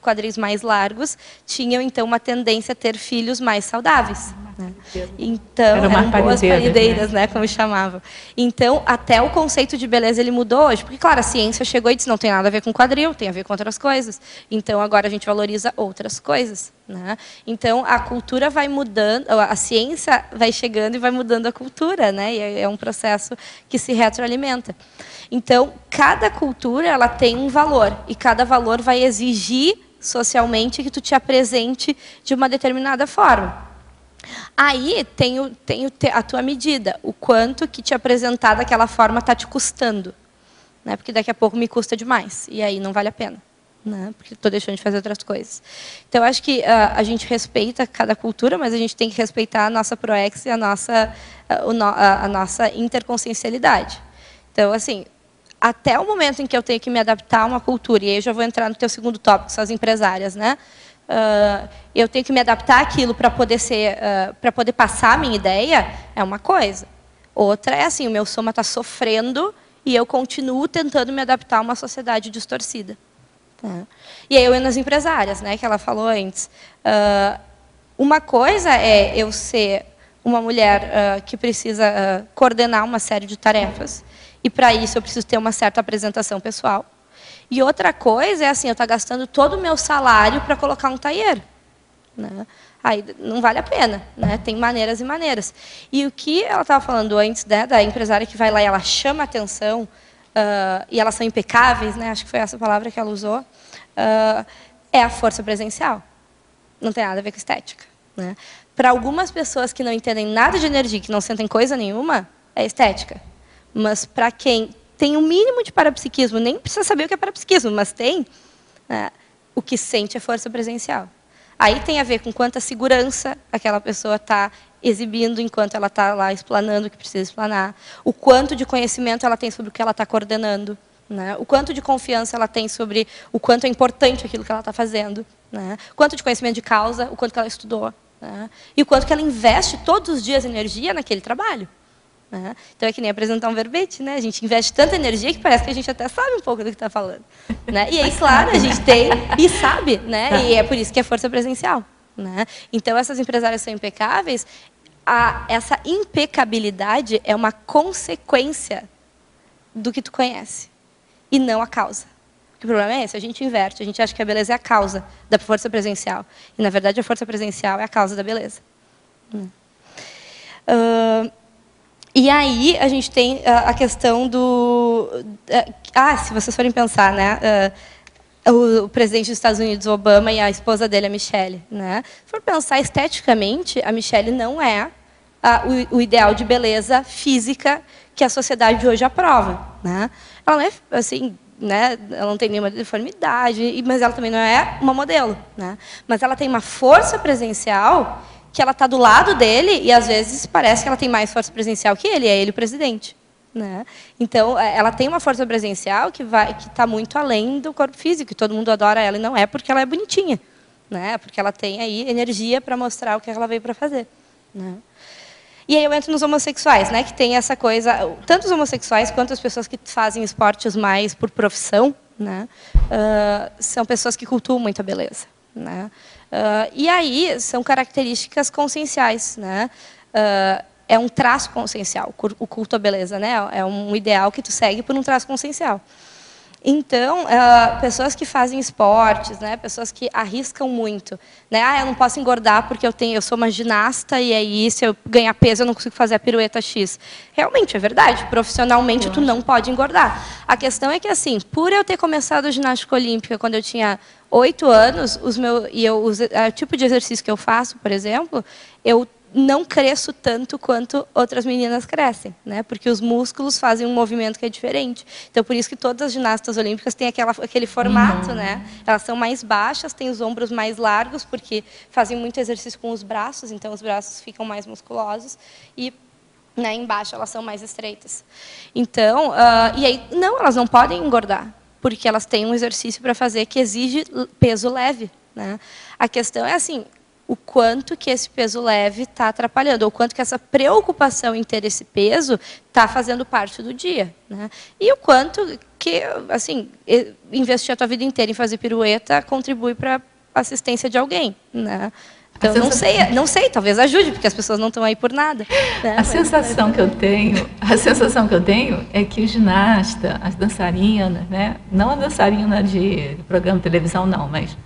quadris mais largos tinham, então, uma tendência a ter filhos mais saudáveis. Né? Então, eram boas parideiras, né? Como chamavam. Então, até o conceito de beleza ele mudou hoje, porque, claro, a ciência chegou e disse não tem nada a ver com quadril, tem a ver com outras coisas. Então, agora a gente valoriza outras coisas. Né? Então, a cultura vai mudando, a ciência vai chegando e vai mudando a cultura, né? E é um processo que se retroalimenta. Então, cada cultura ela tem um valor, e cada valor vai exigir socialmente que tu te apresente de uma determinada forma. Aí tem a tua medida, o quanto que te apresentar daquela forma está te custando. Né? Porque daqui a pouco me custa demais, e aí não vale a pena. Né? Porque estou deixando de fazer outras coisas. Então, acho que a gente respeita cada cultura, mas a gente tem que respeitar a nossa proex e a nossa interconsciencialidade. Então, assim, até o momento em que eu tenho que me adaptar a uma cultura, e aí eu já vou entrar no teu segundo tópico, que são as empresárias, né? Eu tenho que me adaptar àquilo para poder passar a minha ideia, é uma coisa. Outra é assim, o meu soma está sofrendo e eu continuo tentando me adaptar a uma sociedade distorcida. Tá? E aí eu entro nas empresárias, né, que ela falou antes. Uma coisa é eu ser uma mulher que precisa coordenar uma série de tarefas, e para isso eu preciso ter uma certa apresentação pessoal. E outra coisa é assim, eu estou gastando todo o meu salário para colocar um tailleur. Né? Aí não vale a pena, né? Tem maneiras e maneiras. E o que ela estava falando antes, né, da empresária que vai lá e ela chama a atenção, e elas são impecáveis, né? Acho que foi essa palavra que ela usou, é a força presencial. Não tem nada a ver com estética. Né? Para algumas pessoas que não entendem nada de energia, que não sentem coisa nenhuma, é estética. Mas para quem tem um mínimo de parapsiquismo, nem precisa saber o que é parapsiquismo, mas tem, né, o que sente é força presencial. Aí tem a ver com quanta segurança aquela pessoa está exibindo enquanto ela está lá explanando o que precisa explanar, o quanto de conhecimento ela tem sobre o que ela está coordenando, né, o quanto de confiança ela tem sobre o quanto é importante aquilo que ela está fazendo, né, o quanto de conhecimento de causa, o quanto que ela estudou, né, e o quanto que ela investe todos os dias energia naquele trabalho. Né? Então, é que nem apresentar um verbete, né? A gente investe tanta energia que parece que a gente até sabe um pouco do que está falando. Né? E aí, claro, a gente tem e sabe, né? E é por isso que é força presencial. Né? Então, essas empresárias são impecáveis. Essa impecabilidade é uma consequência do que tu conhece, e não a causa. Porque o problema é esse, a gente inverte, a gente acha que a beleza é a causa da força presencial. E, na verdade, a força presencial é a causa da beleza. E aí a gente tem a questão do... se vocês forem pensar, né, o presidente dos Estados Unidos, Obama, e a esposa dele, a Michelle. Né? Se for pensar esteticamente, a Michelle não é o ideal de beleza física que a sociedade de hoje aprova. Né? Ela não é assim... Né? Ela não tem nenhuma deformidade, mas ela também não é uma modelo. Né? Mas ela tem uma força presencial que ela está do lado dele e, às vezes, parece que ela tem mais força presencial que ele, é ele o presidente. Né? Então, ela tem uma força presencial que está muito além do corpo físico, e todo mundo adora ela, e não é porque ela é bonitinha. Né? Porque ela tem aí energia para mostrar o que ela veio para fazer. Né? E aí eu entro nos homossexuais, né, que tem essa coisa, tanto os homossexuais quanto as pessoas que fazem esportes mais por profissão, né, são pessoas que cultuam muito a beleza. Né? E aí são características conscienciais. Né? É um traço consciencial, o culto à beleza. Né? É um ideal que tu segue por um traço consciencial. Então, pessoas que fazem esportes, né, pessoas que arriscam muito, né, eu não posso engordar porque eu sou uma ginasta e aí se eu ganhar peso eu não consigo fazer a pirueta X. Realmente, é verdade, profissionalmente tu não pode engordar. A questão é que, assim, por eu ter começado ginástica olímpica quando eu tinha 8 anos, o tipo de exercício que eu faço, por exemplo, eu não cresço tanto quanto outras meninas crescem, né? Porque os músculos fazem um movimento que é diferente. Então, por isso que todas as ginastas olímpicas têm aquele formato, né? Elas são mais baixas, têm os ombros mais largos, porque fazem muito exercício com os braços, então os braços ficam mais musculosos, e, né, embaixo elas são mais estreitas. Então, e aí, não, elas não podem engordar, porque elas têm um exercício para fazer que exige peso leve, né? A questão é assim, o quanto que esse peso leve está atrapalhando, ou o quanto que essa preocupação em ter esse peso está fazendo parte do dia, né? E o quanto que, assim, investir a tua vida inteira em fazer pirueta contribui para a assistência de alguém, né? Então, não sei, talvez ajude, porque as pessoas não estão aí por nada, né? A sensação que eu tenho é que o ginasta, as dançarinas, né? Não a dançarina de programa de televisão, não, mas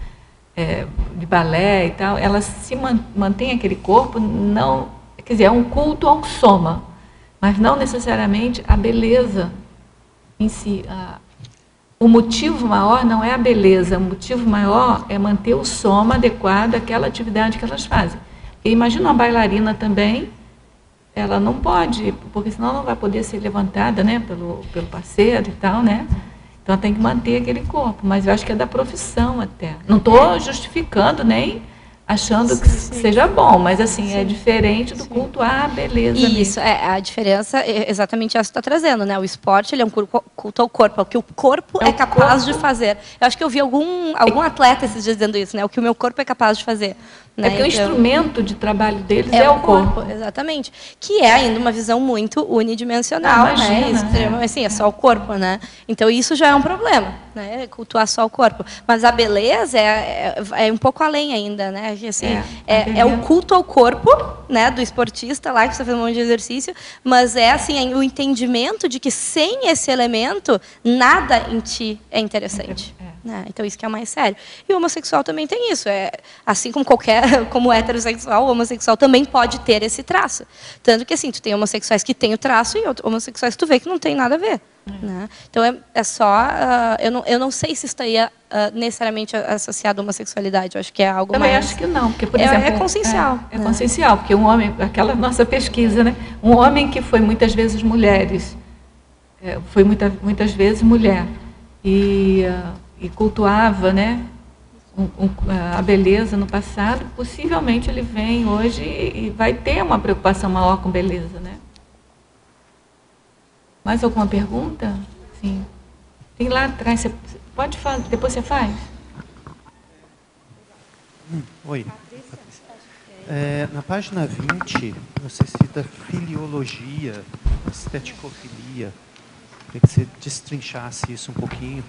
de balé e tal, elas se mantêm aquele corpo, não, quer dizer, é um culto ao soma, mas não necessariamente a beleza em si. O motivo maior não é a beleza, o motivo maior é manter o soma adequado àquela atividade que elas fazem. E imagina uma bailarina também, ela não pode, porque senão ela não vai poder ser levantada, né, pelo parceiro e tal, né? Então, tem que manter aquele corpo, mas eu acho que é da profissão até. Não estou justificando nem achando que seja bom, mas assim, é diferente do culto à beleza. Isso, a diferença é exatamente essa que está trazendo, né? O esporte, ele é um culto ao corpo, é o que o corpo é capaz de fazer. Eu acho que eu vi algum atleta esses dias dizendo isso, né? O que o meu corpo é capaz de fazer. Né? É que o instrumento de trabalho deles é o corpo. Exatamente. Que é ainda uma visão muito unidimensional, né? Assim, é só o corpo, né? Então, isso já é um problema, né? Cultuar só o corpo. Mas a beleza é um pouco além ainda, né? Assim, é o culto ao corpo, né, do esportista lá, que está fazendo um monte de exercício, mas assim, o entendimento de que sem esse elemento, nada em ti é interessante. Né? Então, isso que é mais sério. E o homossexual também tem isso. Assim como heterossexual, o homossexual também pode ter esse traço. Tanto que, assim, tu tem homossexuais que têm o traço e homossexuais que tu vê que não tem nada a ver. Né? Então, é só... eu não sei se estaria necessariamente associado à homossexualidade. Eu acho que é algo também mais... acho que não. Porque, por exemplo, é consciencial. É consciencial, porque um homem... Aquela nossa pesquisa, né? Um homem que foi muitas vezes mulheres, foi muitas vezes mulher, e cultuava, né, a beleza no passado, possivelmente ele vem hoje e vai ter uma preocupação maior com beleza, né? Mais alguma pergunta? Sim. Tem lá atrás, você pode fazer, depois você faz? Oi. Na página 20, você cita filiologia, esteticofilia. Queria que você destrinchasse isso um pouquinho.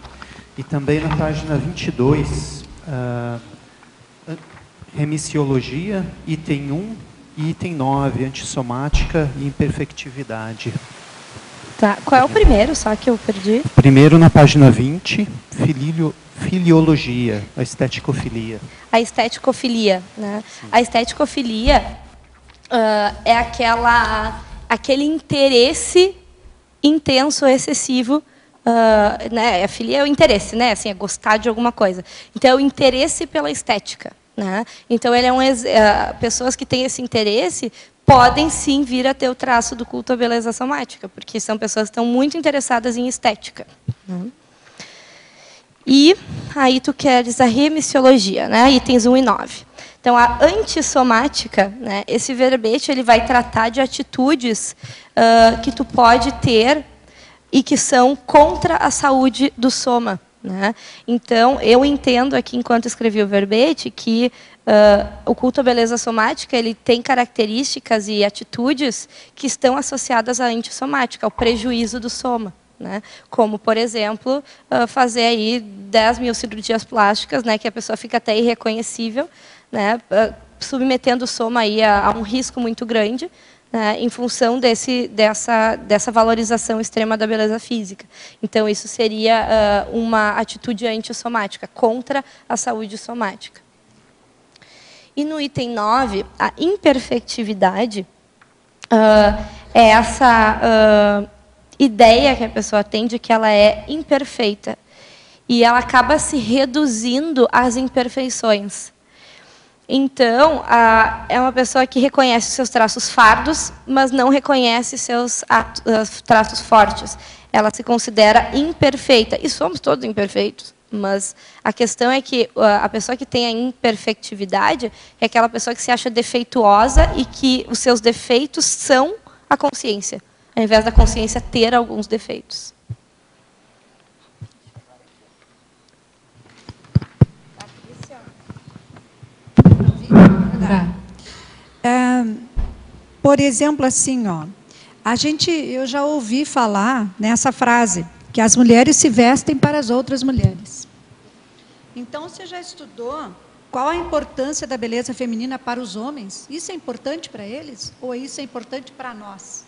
E também na página 22, remissiologia, item 1 e item 9, antissomática e imperfectividade. Tá. Qual é o primeiro, só que eu perdi? Primeiro na página 20, filiologia, a esteticofilia. A esteticofilia, né? A esteticofilia é aquele interesse intenso, excessivo, né? A filia é o interesse, né? Assim, é gostar de alguma coisa. Então, é o interesse pela estética, né? Então, ele pessoas que têm esse interesse podem sim vir a ter o traço do culto à beleza somática, porque são pessoas que estão muito interessadas em estética. Né? E aí tu queres a remissiologia, né? Itens 1 e 9. Então, a antissomática, né? Esse verbete ele vai tratar de atitudes que tu pode ter e que são contra a saúde do soma. Né? Então, eu entendo aqui, enquanto escrevi o verbete, que o culto à beleza somática ele tem características e atitudes que estão associadas à antissomática, ao prejuízo do soma. Né? Como, por exemplo, fazer aí 10 mil cirurgias plásticas, né? Que a pessoa fica até irreconhecível, né? Submetendo o soma aí a um risco muito grande. né, em função dessa valorização extrema da beleza física. Então, isso seria uma atitude antissomática, contra a saúde somática. E no item 9, a imperfectividade é essa ideia que a pessoa tem de que ela é imperfeita. E ela acaba se reduzindo às imperfeições. Então, é uma pessoa que reconhece seus traços fardos, mas não reconhece seus traços fortes. Ela se considera imperfeita. E somos todos imperfeitos. Mas a questão é que a pessoa que tem a imperfectividade é aquela pessoa que se acha defeituosa e que os seus defeitos são a consciência, ao invés da consciência ter alguns defeitos. Por exemplo, assim, ó, eu já ouvi falar nessa frase, que as mulheres se vestem para as outras mulheres. Então, você já estudou qual a importância da beleza feminina para os homens? Isso é importante para eles? Ou isso é importante para nós?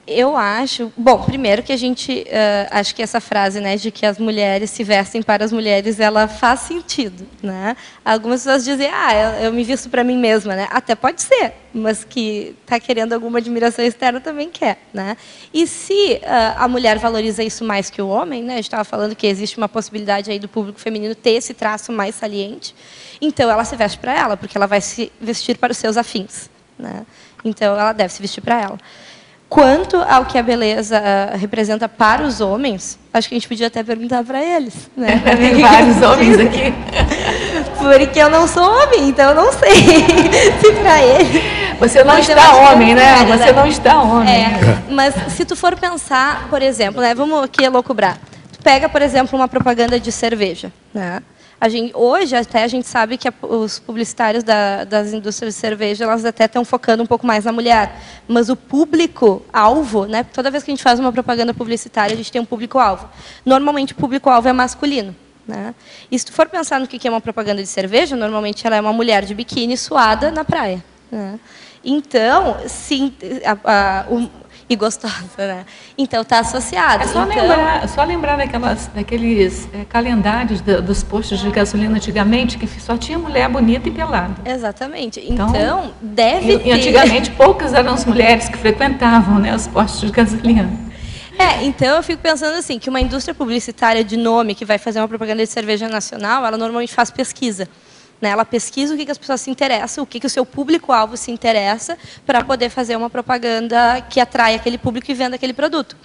Eu acho... Bom, primeiro que a gente... acho que essa frase, né, de que as mulheres se vestem para as mulheres, ela faz sentido, né? Algumas pessoas dizem, eu me visto para mim mesma, né? Até pode ser, mas que está querendo alguma admiração externa também quer, né? E se a mulher valoriza isso mais que o homem, né? A gente estava falando que existe uma possibilidade aí do público feminino ter esse traço mais saliente, então ela se veste para ela, porque ela vai se vestir para os seus afins, né? Então ela deve se vestir para ela. Quanto ao que a beleza representa para os homens, acho que a gente podia até perguntar para eles, né? Tem vários homens aqui. Porque eu não sou homem, então eu não sei se para ele... Você não está homem, né? Você não está homem. Mas se tu for pensar, por exemplo, né? Vamos aqui elocubrar. Tu pega, por exemplo, uma propaganda de cerveja, né? Hoje, até a gente sabe que os publicitários das indústrias de cerveja, elas até estão focando um pouco mais na mulher. Mas o público-alvo, né? Toda vez que a gente faz uma propaganda publicitária, a gente tem um público-alvo. Normalmente, o público-alvo é masculino, né? E se tu for pensar no que é uma propaganda de cerveja, normalmente ela é uma mulher de biquíni suada na praia, né? Então, sim, e gostosa, né? Então está associado. É só lembrar daqueles calendários dos postos de gasolina antigamente, que só tinha mulher bonita e pelada. Exatamente. Então deve ter... E antigamente poucas eram as mulheres que frequentavam, né, os postos de gasolina. Então eu fico pensando assim, que uma indústria publicitária de nome que vai fazer uma propaganda de cerveja nacional, ela normalmente faz pesquisa. Ela pesquisa o que as pessoas se interessam, o que o seu público-alvo se interessa, para poder fazer uma propaganda que atrai aquele público e venda aquele produto.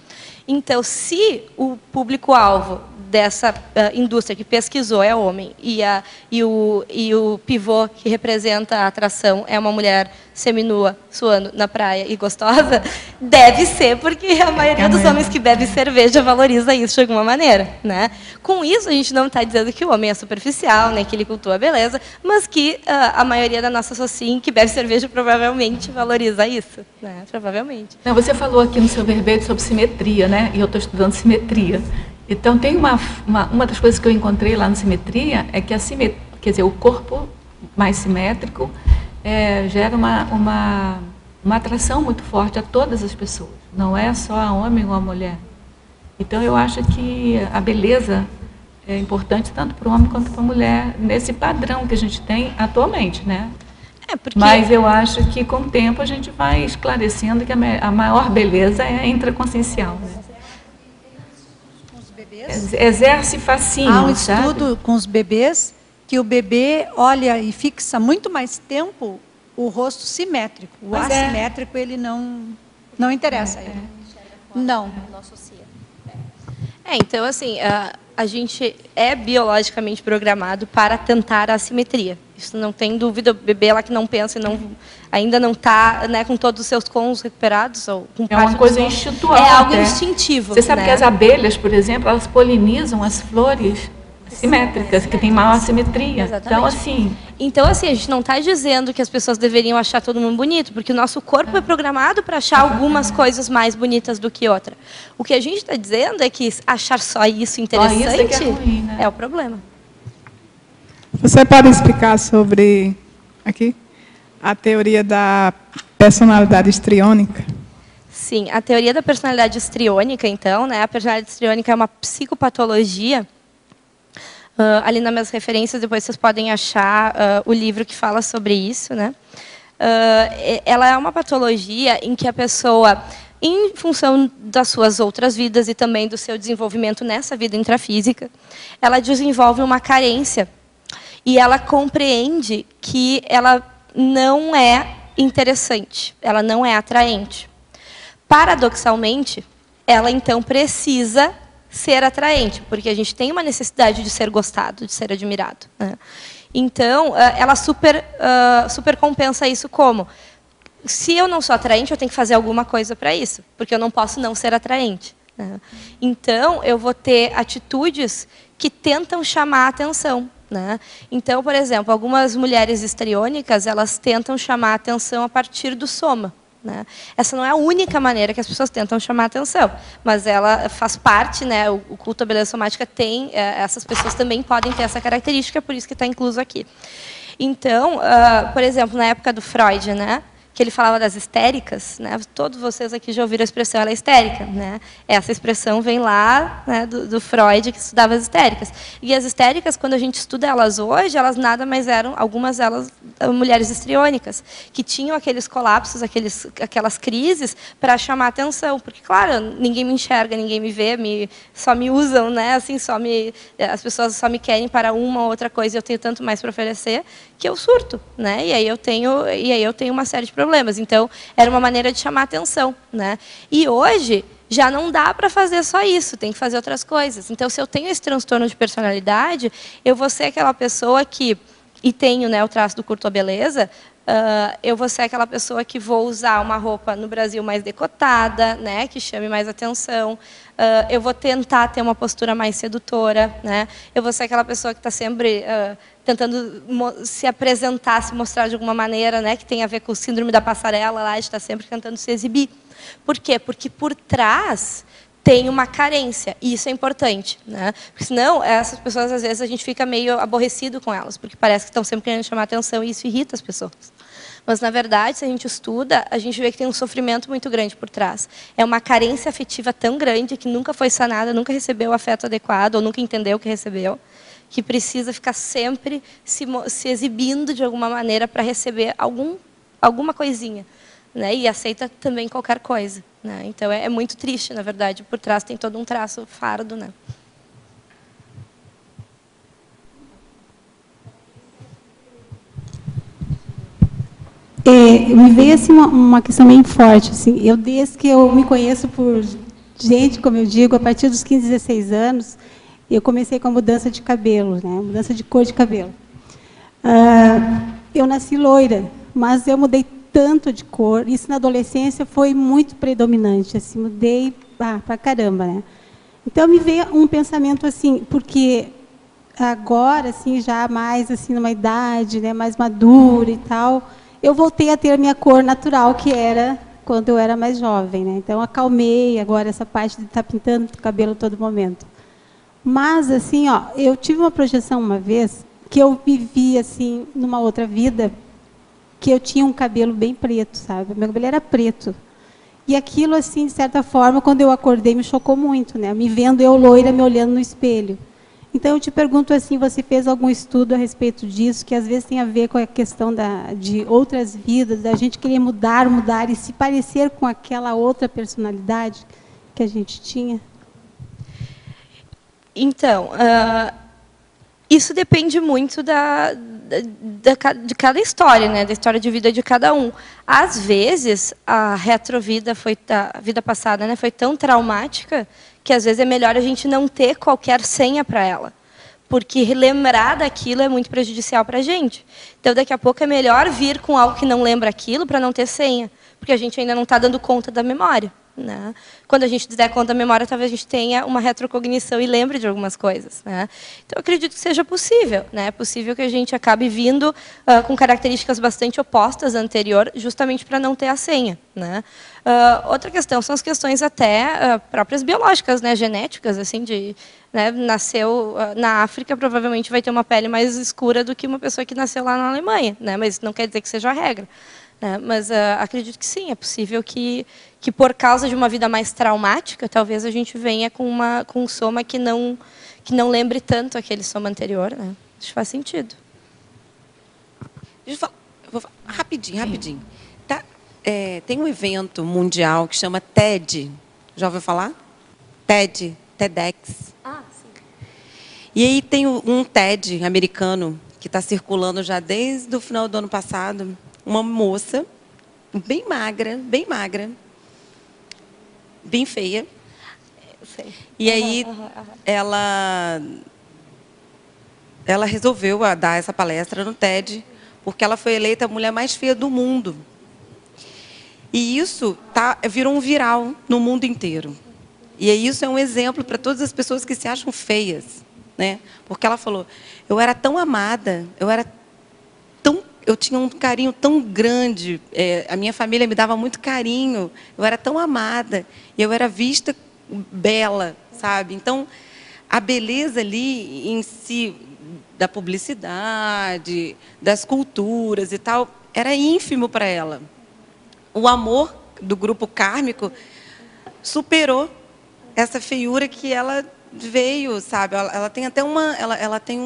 Então, se o público-alvo dessa indústria que pesquisou é homem e o pivô que representa a atração é uma mulher seminua, suando na praia e gostosa, deve ser porque a maioria dos homens que bebe cerveja valoriza isso de alguma maneira, né? Com isso, a gente não está dizendo que o homem é superficial, nem que ele cultua a beleza, mas que a maioria da nossa sociedade que bebe cerveja provavelmente valoriza isso, né? Provavelmente. Não, você falou aqui no seu verbete sobre simetria, né? E eu estou estudando simetria. Então, tem uma das coisas que eu encontrei lá no Simetria é que quer dizer, o corpo mais simétrico gera uma atração muito forte a todas as pessoas. Não é só a homem ou a mulher. Então, eu acho que a beleza é importante tanto para o homem quanto para a mulher, nesse padrão que a gente tem atualmente, né? Mas eu acho que, com o tempo, a gente vai esclarecendo que a maior beleza é intraconsciencial, né? Exerce fascínio. Há um estudo com os bebês que o bebê olha e fixa muito mais tempo o rosto simétrico. O assimétrico ele não interessa a ele. Não. Então, assim, a gente é biologicamente programado para tentar a assimetria. Isso não tem dúvida. O bebê lá que não pensa e ainda não está, né, com todos os seus cons recuperados. Ou com uma coisa instintual. É algo instintivo. Você sabe, né, que as abelhas, por exemplo, elas polinizam as flores simétricas, que tem maior simetria. Exatamente. Então, assim, a gente não está dizendo que as pessoas deveriam achar todo mundo bonito, porque o nosso corpo é programado para achar algumas coisas mais bonitas do que outra. O que a gente está dizendo é que achar só isso interessante só isso ruim, né? É o problema. Você pode explicar sobre a teoria da personalidade histriônica? Sim, a teoria da personalidade histriônica, então, né? A personalidade histriônica é uma psicopatologia. Ali nas minhas referências, depois vocês podem achar o livro que fala sobre isso, né? Ela é uma patologia em que a pessoa, em função das suas outras vidas e também do seu desenvolvimento nessa vida intrafísica, ela desenvolve uma carência e ela compreende que ela não é interessante, ela não é atraente. Paradoxalmente, ela então precisa ser atraente, porque a gente tem uma necessidade de ser gostado, de ser admirado, né? Então, ela super compensa isso como: se eu não sou atraente, eu tenho que fazer alguma coisa para isso, porque eu não posso não ser atraente, né? Então, eu vou ter atitudes que tentam chamar a atenção, né? Então, por exemplo, algumas mulheres histriônicas, elas tentam chamar a atenção a partir do soma, né? Essa não é a única maneira que as pessoas tentam chamar a atenção, mas ela faz parte, né? O culto à beleza somática tem, essas pessoas também podem ter essa característica, por isso que está incluso aqui. Então, por exemplo, na época do Freud, né? Que ele falava das histéricas, né? Todos vocês aqui já ouviram a expressão, ela é histérica, né? Essa expressão vem lá, né, do Freud, que estudava as histéricas. E as histéricas, quando a gente estuda elas hoje, elas nada mais eram, algumas delas, mulheres histriônicas, que tinham aqueles colapsos, aquelas crises para chamar atenção, porque, claro, ninguém me enxerga, ninguém me vê, só me usam, né? Assim, as pessoas só me querem para uma ou outra coisa, e eu tenho tanto mais para oferecer que eu surto, né? E aí eu tenho uma série de problemas. Então, era uma maneira de chamar atenção, né? E hoje já não dá para fazer só isso, tem que fazer outras coisas. Então, se eu tenho esse transtorno de personalidade, eu vou ser aquela pessoa que, e tenho, né, o traço do culto à beleza, eu vou ser aquela pessoa que vou usar uma roupa no Brasil mais decotada, né, que chame mais atenção. Eu vou tentar ter uma postura mais sedutora, né? Eu vou ser aquela pessoa que está sempre tentando se apresentar, se mostrar de alguma maneira, né, que tem a ver com o síndrome da passarela, lá, de estar sempre tentando se exibir. Por quê? Porque por trás tem uma carência, e isso é importante, né? Porque senão essas pessoas, às vezes, a gente fica meio aborrecido com elas, porque parece que estão sempre querendo chamar atenção e isso irrita as pessoas. Mas, na verdade, se a gente estuda, a gente vê que tem um sofrimento muito grande por trás. É uma carência afetiva tão grande que nunca foi sanada, nunca recebeu o afeto adequado, ou nunca entendeu que recebeu, que precisa ficar sempre se exibindo de alguma maneira para receber alguma coisinha, né? E aceita também qualquer coisa, né? Então, é muito triste, na verdade. Por trás tem todo um traço fardo, né? Me veio assim, uma questão bem forte. Assim, desde que eu me conheço por gente, como eu digo, a partir dos 15, 16 anos, eu comecei com a mudança de cabelo, né? Mudança de cor de cabelo. Eu nasci loira, mas eu mudei tanto de cor. Isso na adolescência foi muito predominante. Assim, mudei pra caramba, né? Então me veio um pensamento assim, porque agora, assim, já mais assim numa idade, né, mais madura e tal, eu voltei a ter a minha cor natural, que era quando eu era mais jovem, né? Então, acalmei agora essa parte de estar pintando o cabelo a todo momento. Mas, assim, eu tive uma projeção uma vez, que eu vivi, assim, numa outra vida, que eu tinha um cabelo bem preto, sabe? Meu cabelo era preto. E aquilo, assim, de certa forma, quando eu acordei, me chocou muito, né? Me vendo eu loira, me olhando no espelho. Então, eu te pergunto assim, você fez algum estudo a respeito disso, que às vezes tem a ver com a questão de outras vidas, da gente querer mudar e se parecer com aquela outra personalidade que a gente tinha? Então, isso depende muito de cada história, né? Da história de vida de cada um. Às vezes, a retrovida, a vida passada, né, foi tão traumática que às vezes é melhor a gente não ter qualquer senha para ela, porque lembrar daquilo é muito prejudicial para a gente. Então, daqui a pouco é melhor vir com algo que não lembra aquilo para não ter senha, porque a gente ainda não está dando conta da memória, né? Quando a gente der conta da memória, talvez a gente tenha uma retrocognição e lembre de algumas coisas, né? Então, eu acredito que seja possível, né? É possível que a gente acabe vindo com características bastante opostas à anterior, justamente para não ter a senha, né? Outra questão são as questões até próprias biológicas, né? Genéticas, assim, né? Nasceu na África, provavelmente vai ter uma pele mais escura do que uma pessoa que nasceu lá na Alemanha, né? Mas não quer dizer que seja a regra. Mas acredito que sim, é possível que por causa de uma vida mais traumática, talvez a gente venha com um soma que não lembre tanto aquele soma anterior. Né? Isso faz sentido. Deixa eu falar rapidinho. Tá, tem um evento mundial que chama TED. Já ouviu falar? TEDx. Ah, sim. E aí tem um TED americano que está circulando já desde o final do ano passado. Uma moça, bem magra, bem feia. Sei. E aí ela resolveu dar essa palestra no TED, porque ela foi eleita a mulher mais feia do mundo. E isso virou um viral no mundo inteiro. E isso é um exemplo para todas as pessoas que se acham feias, né? Porque ela falou, eu era tão amada, eu tinha um carinho tão grande, a minha família me dava muito carinho, eu era tão amada, e eu era vista bela, sabe? Então, a beleza ali em si, da publicidade, das culturas e tal, era ínfimo para ela. O amor do grupo kármico superou essa feiura que ela veio, sabe? Ela tem até ela tem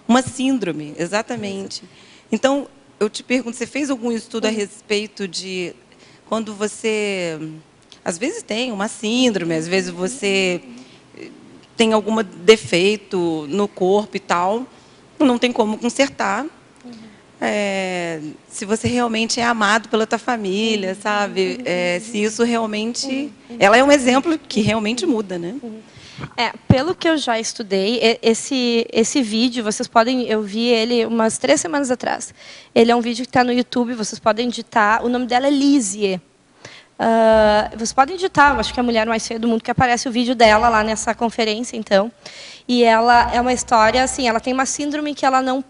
uma síndrome, exatamente. Então, eu te pergunto, você fez algum estudo a respeito de quando você, às vezes tem uma síndrome, às vezes você tem algum defeito no corpo e tal, não tem como consertar. Se você realmente é amado pela tua família, sabe? Se isso realmente... Ela é um exemplo que realmente muda, né? Pelo que eu já estudei, esse vídeo, vocês podem... Eu vi ele umas 3 semanas atrás. Ele é um vídeo que está no YouTube, vocês podem digitar. O nome dela é Lizie. Vocês podem digitar, acho que é a mulher mais feia do mundo, que aparece o vídeo dela lá nessa conferência, então. E ela é uma história, assim, ela tem uma síndrome que ela não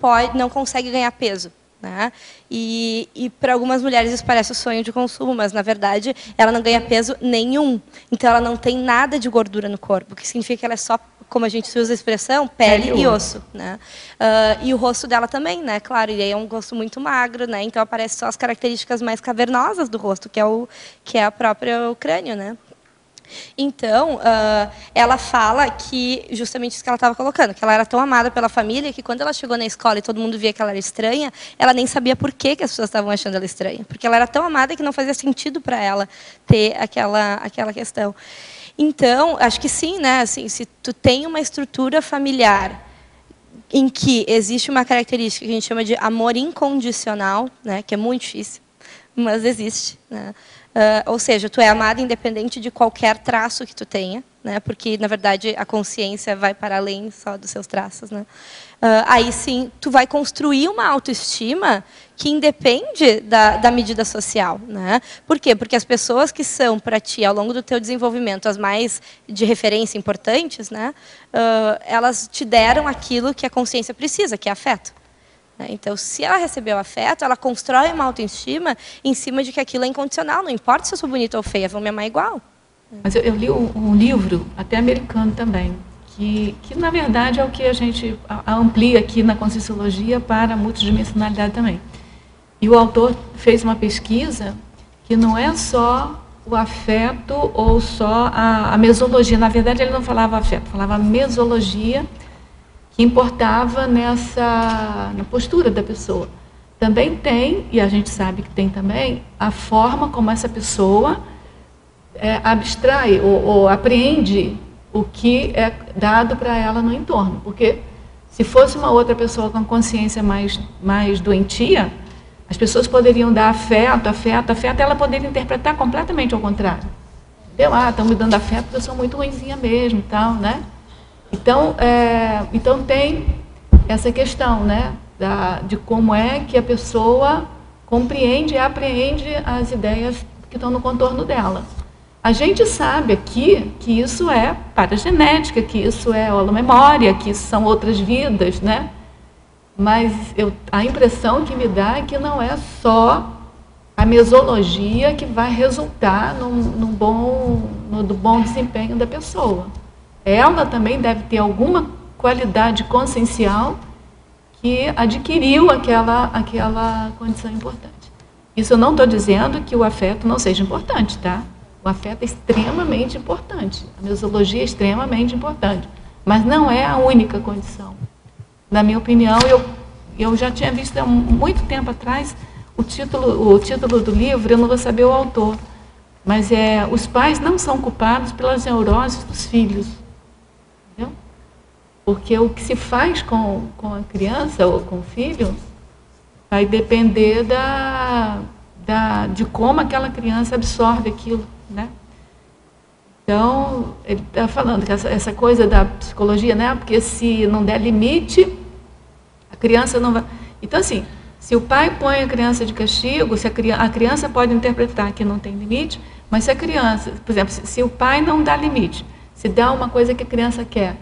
consegue ganhar peso. Né? E para algumas mulheres isso parece o sonho de consumo, mas, na verdade, ela não ganha peso nenhum. Então, ela não tem nada de gordura no corpo, o que significa que ela é só, como a gente usa a expressão, pele e osso. Né? E o rosto dela também, né? Claro, e aí é um rosto muito magro, né? Então aparecem só as características mais cavernosas do rosto, que é a própria crânio, né? Então, ela fala que, justamente isso que ela estava colocando, que ela era tão amada pela família que quando ela chegou na escola e todo mundo via que ela era estranha, ela nem sabia por que as pessoas estavam achando ela estranha. Porque ela era tão amada que não fazia sentido para ela ter aquela questão. Então, acho que sim, né? Assim, se tu tem uma estrutura familiar em que existe uma característica que a gente chama de amor incondicional, né? Que é muito difícil, mas existe, né? Ou seja, tu é amada independente de qualquer traço que tu tenha, né? Porque, na verdade, a consciência vai para além só dos seus traços. Né? Aí, sim, tu vai construir uma autoestima que independe da medida social. Né? Por quê? Porque as pessoas que são, para ti, ao longo do teu desenvolvimento, as mais de referência importantes, né? Elas te deram aquilo que a consciência precisa, que é afeto. Então, se ela recebeu afeto, ela constrói uma autoestima em cima de que aquilo é incondicional. Não importa se eu sou bonita ou feia, vão me amar igual. Mas eu li um livro, até americano também, que na verdade é o que a gente amplia aqui na Conscienciologia para a multidimensionalidade também. E o autor fez uma pesquisa que não é só o afeto ou só a mesologia. Na verdade, ele não falava afeto, falava mesologia, que importava na postura da pessoa. Também tem, e a gente sabe que tem também, a forma como essa pessoa abstrai ou apreende o que é dado para ela no entorno. Porque se fosse uma outra pessoa com consciência mais doentia, as pessoas poderiam dar afeto, ela poderia interpretar completamente ao contrário. Entendeu? Estão me dando afeto porque eu sou muito ruinzinha mesmo e tal, né? Então tem essa questão, né, de como é que a pessoa compreende e apreende as ideias que estão no contorno dela. A gente sabe aqui que isso é paragenética, que isso é holomemória, que isso são outras vidas, né? Mas a impressão que me dá é que não é só a mesologia que vai resultar no bom desempenho da pessoa. Ela também deve ter alguma qualidade consciencial que adquiriu aquela condição importante. Isso eu não estou dizendo que o afeto não seja importante, tá? O afeto é extremamente importante, a mesologia é extremamente importante, mas não é a única condição. Na minha opinião, eu já tinha visto há muito tempo atrás o título do livro, eu não vou saber o autor, mas os pais não são culpados pelas neuroses dos filhos. Entendeu? Porque o que se faz com a criança ou com o filho vai depender de como aquela criança absorve aquilo, né? Então, ele está falando que essa coisa da psicologia, né? Porque se não der limite, a criança não vai... Então, assim, se o pai põe a criança de castigo, a criança pode interpretar que não tem limite, mas se a criança, por exemplo, se o pai não dá limite, se dá uma coisa que a criança quer,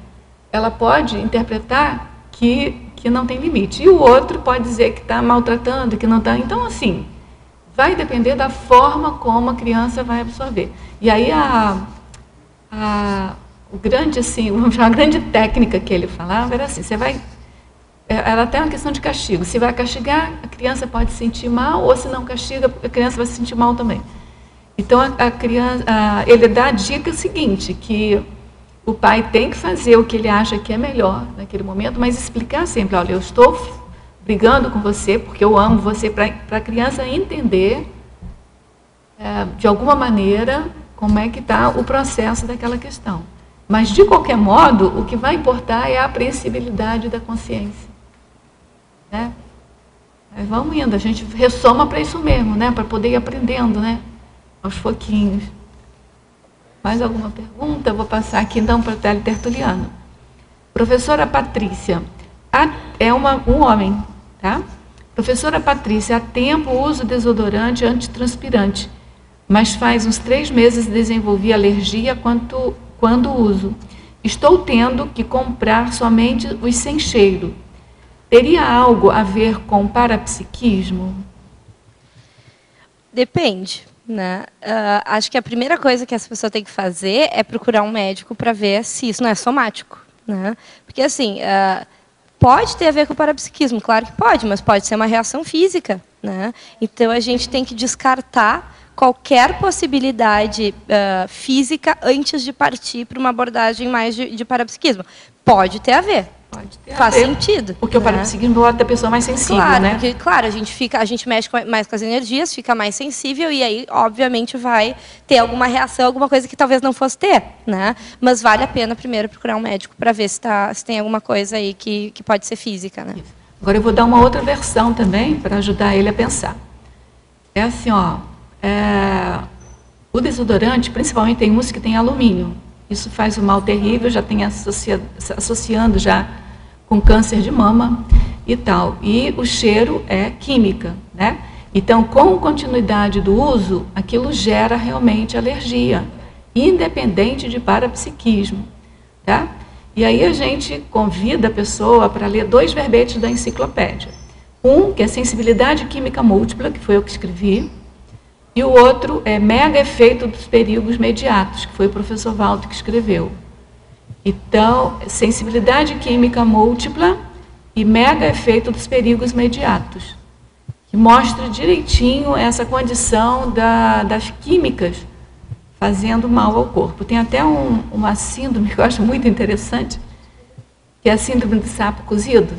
ela pode interpretar que não tem limite. E o outro pode dizer que está maltratando, que não está... Então, assim, vai depender da forma como a criança vai absorver. E aí, a grande técnica que ele falava era assim, era até uma questão de castigo. Se vai castigar, a criança pode se sentir mal, ou se não castiga, a criança vai se sentir mal também. Então, ele dá a dica seguinte, que o pai tem que fazer o que ele acha que é melhor naquele momento, mas explicar sempre, olha, eu estou brigando com você porque eu amo você, para a criança entender, de alguma maneira, como é que está o processo daquela questão. Mas, de qualquer modo, o que vai importar é a apreensibilidade da consciência. Né? Mas vamos indo, a gente ressoma para isso mesmo, né? Para poder ir aprendendo, né? Aos pouquinhos. Mais alguma pergunta? Vou passar aqui então para a Tele Tertuliano. Professora Patrícia, é um homem, tá? Professora Patrícia, há tempo uso desodorante antitranspirante, mas faz uns 3 meses desenvolvi alergia quando uso. Estou tendo que comprar somente os sem cheiro. Teria algo a ver com parapsiquismo? Depende. Né? Acho que a primeira coisa que essa pessoa tem que fazer é procurar um médico para ver se isso não é somático. Né? Porque, assim, pode ter a ver com o parapsiquismo, claro que pode, mas pode ser uma reação física. Né? Então, a gente tem que descartar qualquer possibilidade física antes de partir para uma abordagem mais de parapsiquismo. Pode ter a ver. Faz sentido. Porque o parapsiquismo bota a pessoa mais sensível, claro, né? Porque, claro, a gente mexe mais com as energias, fica mais sensível e aí, obviamente, vai ter alguma reação, alguma coisa que talvez não fosse ter, né? Mas vale a pena primeiro procurar um médico para ver se tem alguma coisa aí que pode ser física, né? Agora eu vou dar uma outra versão também para ajudar ele a pensar. É assim, o desodorante, principalmente tem uns que tem alumínio. Isso faz um mal terrível, já tem associando já com câncer de mama e tal. E o cheiro é química, né? Então, com continuidade do uso, aquilo gera realmente alergia, independente de parapsiquismo, tá? E aí a gente convida a pessoa para ler 2 verbetes da enciclopédia. Um, que é sensibilidade química múltipla, que foi eu que escrevi, e o outro é Mega Efeito dos Perigos Mediatos, que foi o professor Walter que escreveu. Então, sensibilidade química múltipla e Mega Efeito dos Perigos Mediatos, que mostra direitinho essa condição das químicas fazendo mal ao corpo. Tem até uma síndrome que eu acho muito interessante, que é a síndrome do sapo cozido,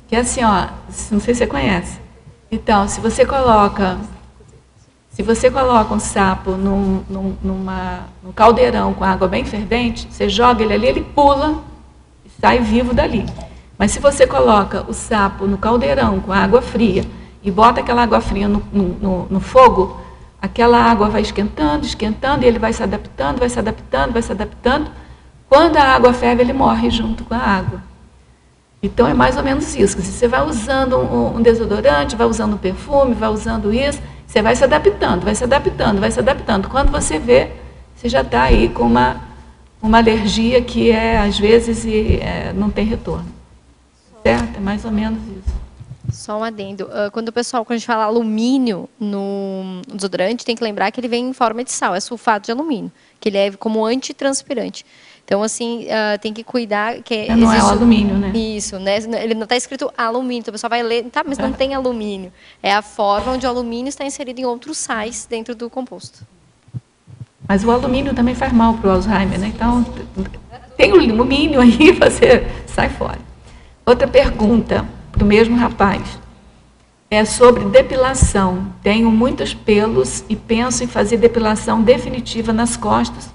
que é assim, não sei se você conhece. Então, se você coloca um sapo num caldeirão com água bem fervente, você joga ele ali, ele pula e sai vivo dali. Mas se você coloca o sapo no caldeirão com água fria e bota aquela água fria no fogo, aquela água vai esquentando, esquentando, e ele vai se adaptando, vai se adaptando, vai se adaptando. Quando a água ferve, ele morre junto com a água. Então, é mais ou menos isso. Você vai usando um desodorante, vai usando um perfume, vai usando isso, Você vai se adaptando, vai se adaptando, vai se adaptando. Quando você vê, você já está aí com uma alergia que às vezes não tem retorno. Certo? É mais ou menos isso. Só um adendo. Quando a gente fala alumínio no desodorante, tem que lembrar que ele vem em forma de sal, é sulfato de alumínio, que ele é como antitranspirante. Então, assim, tem que cuidar que não é o alumínio, né? Isso, né? Ele não está escrito alumínio, então o pessoal vai ler, tá, mas não tem alumínio. É a forma onde o alumínio está inserido em outros sais dentro do composto. Mas o alumínio também faz mal para o Alzheimer, né? Então, tem o alumínio aí, você sai fora. Outra pergunta para o mesmo rapaz. É sobre depilação. Tenho muitos pelos e penso em fazer depilação definitiva nas costas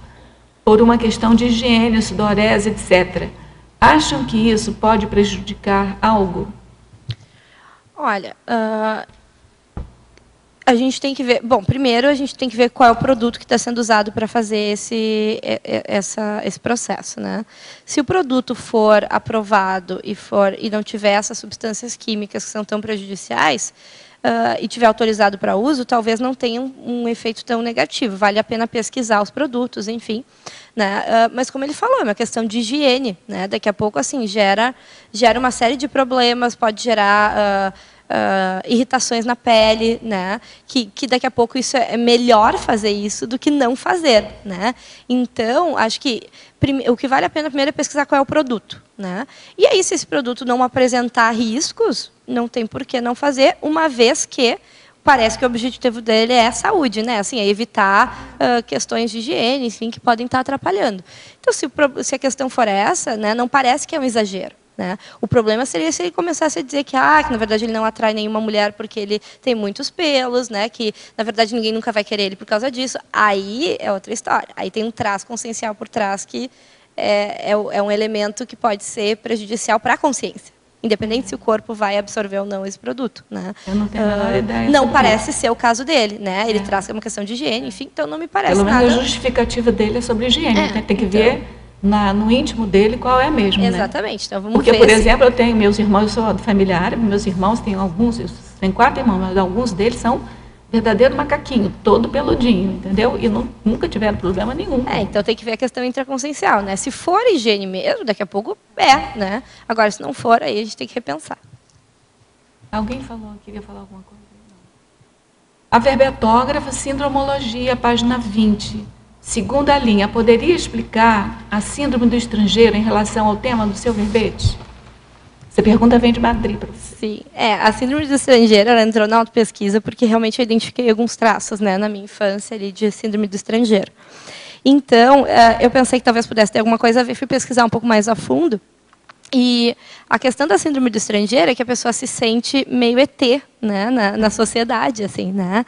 por uma questão de higiene, sudorese, etc. Acham que isso pode prejudicar algo? Olha, a gente tem que ver... Bom, primeiro a gente tem que ver qual é o produto que está sendo usado para fazer esse processo, né? Se o produto for aprovado e não tiver essas substâncias químicas que são tão prejudiciais, e tiver autorizado para uso, talvez não tenha um efeito tão negativo. Vale a pena pesquisar os produtos, enfim. Né? Mas, como ele falou, é uma questão de higiene. Né? Daqui a pouco, assim, gera uma série de problemas, pode gerar irritações na pele, né? Que daqui a pouco isso é melhor fazer isso do que não fazer. Né? Então, acho que o que vale a pena primeiro é pesquisar qual é o produto. Né? E aí, se esse produto não apresentar riscos, não tem por que não fazer, uma vez que parece que o objetivo dele é a saúde, né? Assim, é evitar questões de higiene, enfim, que podem estar atrapalhando. Então, se a questão for essa, né, não parece que é um exagero. Né? O problema seria se ele começasse a dizer que na verdade ele não atrai nenhuma mulher porque ele tem muitos pelos, né? Que na verdade ninguém nunca vai querer ele por causa disso. Aí é outra história. Aí tem um traço consciencial por trás que é um elemento que pode ser prejudicial para a consciência, independente se o corpo vai absorver ou não esse produto. Né? Eu não tenho a menor ideia. Não parece ser o caso dele. Né? Ele traz uma questão de higiene, enfim, então não me parece Pelo nada. menos a justificativa dele é sobre higiene. Tem que ver no íntimo dele qual é mesmo. Exatamente. Né? Então vamos Porque, ver por exemplo, eu tenho meus irmãos, eu sou família árabe, meus irmãos têm alguns, eu tenho 4 irmãos, mas alguns deles são verdadeiro macaquinho, todo peludinho, entendeu? E nunca tiveram problema nenhum. Então tem que ver a questão intraconsciencial, né? Se for higiene mesmo, daqui a pouco né? Agora, se não for, aí a gente tem que repensar. Alguém queria falar alguma coisa? A verbetógrafa, sindromologia, página 20. Segunda linha, poderia explicar a síndrome do estrangeiro em relação ao tema do seu verbete? Essa pergunta vem de Madrid para você. Sim, a síndrome do estrangeiro, ela entrou na autopesquisa porque realmente eu identifiquei alguns traços, né, na minha infância ali de síndrome do estrangeiro. Então, eu pensei que talvez pudesse ter alguma coisa a ver, fui pesquisar um pouco mais a fundo. E a questão da síndrome do estrangeiro é que a pessoa se sente meio ET, né, na sociedade, assim, né?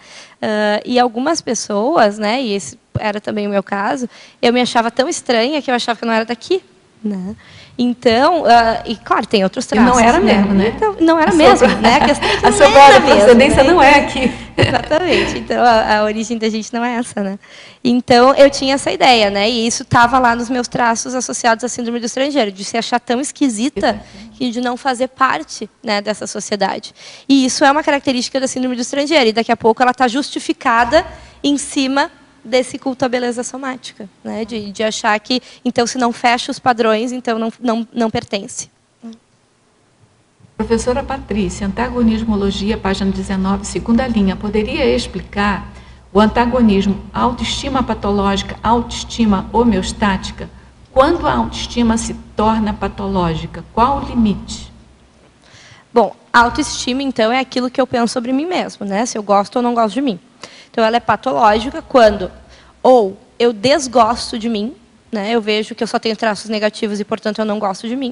E algumas pessoas, né, e esse era também o meu caso, eu me achava tão estranha que eu achava que eu não era daqui, né? Então, e claro, tem outros traços. E não era mesmo, né? Então, não era mesmo, né? A sua procedência não é aqui. Exatamente. Então, a origem da gente não é essa, né? Então, eu tinha essa ideia, né? E isso estava lá nos meus traços associados à síndrome do estrangeiro, de se achar tão esquisita que de não fazer parte, né, dessa sociedade. E isso é uma característica da síndrome do estrangeiro. E daqui a pouco ela está justificada em cima desse culto à beleza somática, né? De achar que, então, se não fecha os padrões, então não pertence. Professora Patrícia, antagonismologia, página 19, segunda linha, poderia explicar o antagonismo autoestima patológica, autoestima homeostática? Quando a autoestima se torna patológica, qual o limite? Bom, a autoestima, então, é aquilo que eu penso sobre mim mesmo, né? Se eu gosto ou não gosto de mim. Então, ela é patológica quando ou eu desgosto de mim, né? Eu vejo que eu só tenho traços negativos e, portanto, eu não gosto de mim.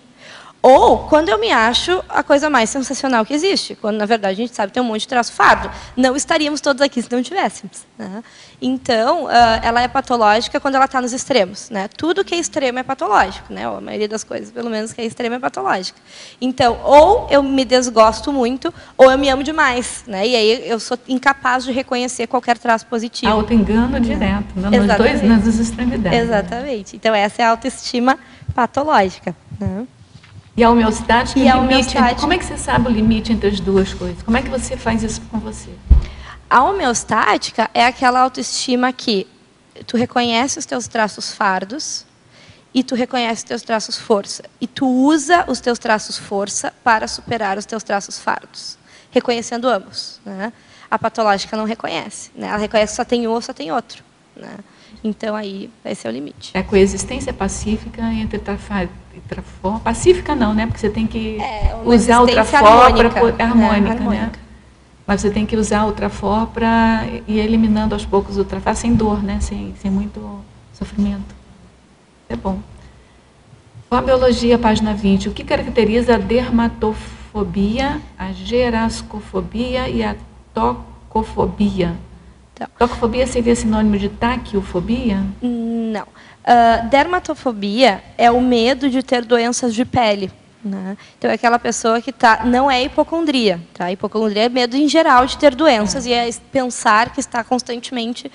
Ou quando eu me acho a coisa mais sensacional que existe, quando, na verdade, a gente sabe que tem um monte de traço fardo. Não estaríamos todos aqui se não tivéssemos. Né? Então, ela é patológica quando ela está nos extremos. Né? Tudo que é extremo é patológico. Né? Ou a maioria das coisas, pelo menos, que é extremo é patológica. Então, ou eu me desgosto muito, ou eu me amo demais. Né? E aí eu sou incapaz de reconhecer qualquer traço positivo. Autoengano direto, nas extremidades. Exatamente. Então, essa é a autoestima patológica. Né? E a homeostática e a limite. Como é que você sabe o limite entre as duas coisas? Como é que você faz isso com você? A homeostática é aquela autoestima que tu reconhece os teus traços fardos e tu reconhece os teus traços força. E tu usa os teus traços força para superar os teus traços fardos, reconhecendo ambos, né? A patológica não reconhece, né? Ela reconhece que só tem um ou só tem outro, né? Então, aí, esse é o limite. É a coexistência pacífica entre trafor. Pacífica não, né? Porque você tem que usar o trafor para harmônica, né? Mas você tem que usar o trafor para ir eliminando aos poucos o trafor sem dor, né? Sem muito sofrimento. É bom. Fobiologia, página 20. O que caracteriza a dermatofobia, a gerascofobia e a tocofobia? Então, tocofobia seria sinônimo de taquiofobia? Não. Dermatofobia é o medo de ter doenças de pele, né? Então, é aquela pessoa que não é hipocondria. Tá? Hipocondria é medo em geral de ter doenças e é pensar que está constantemente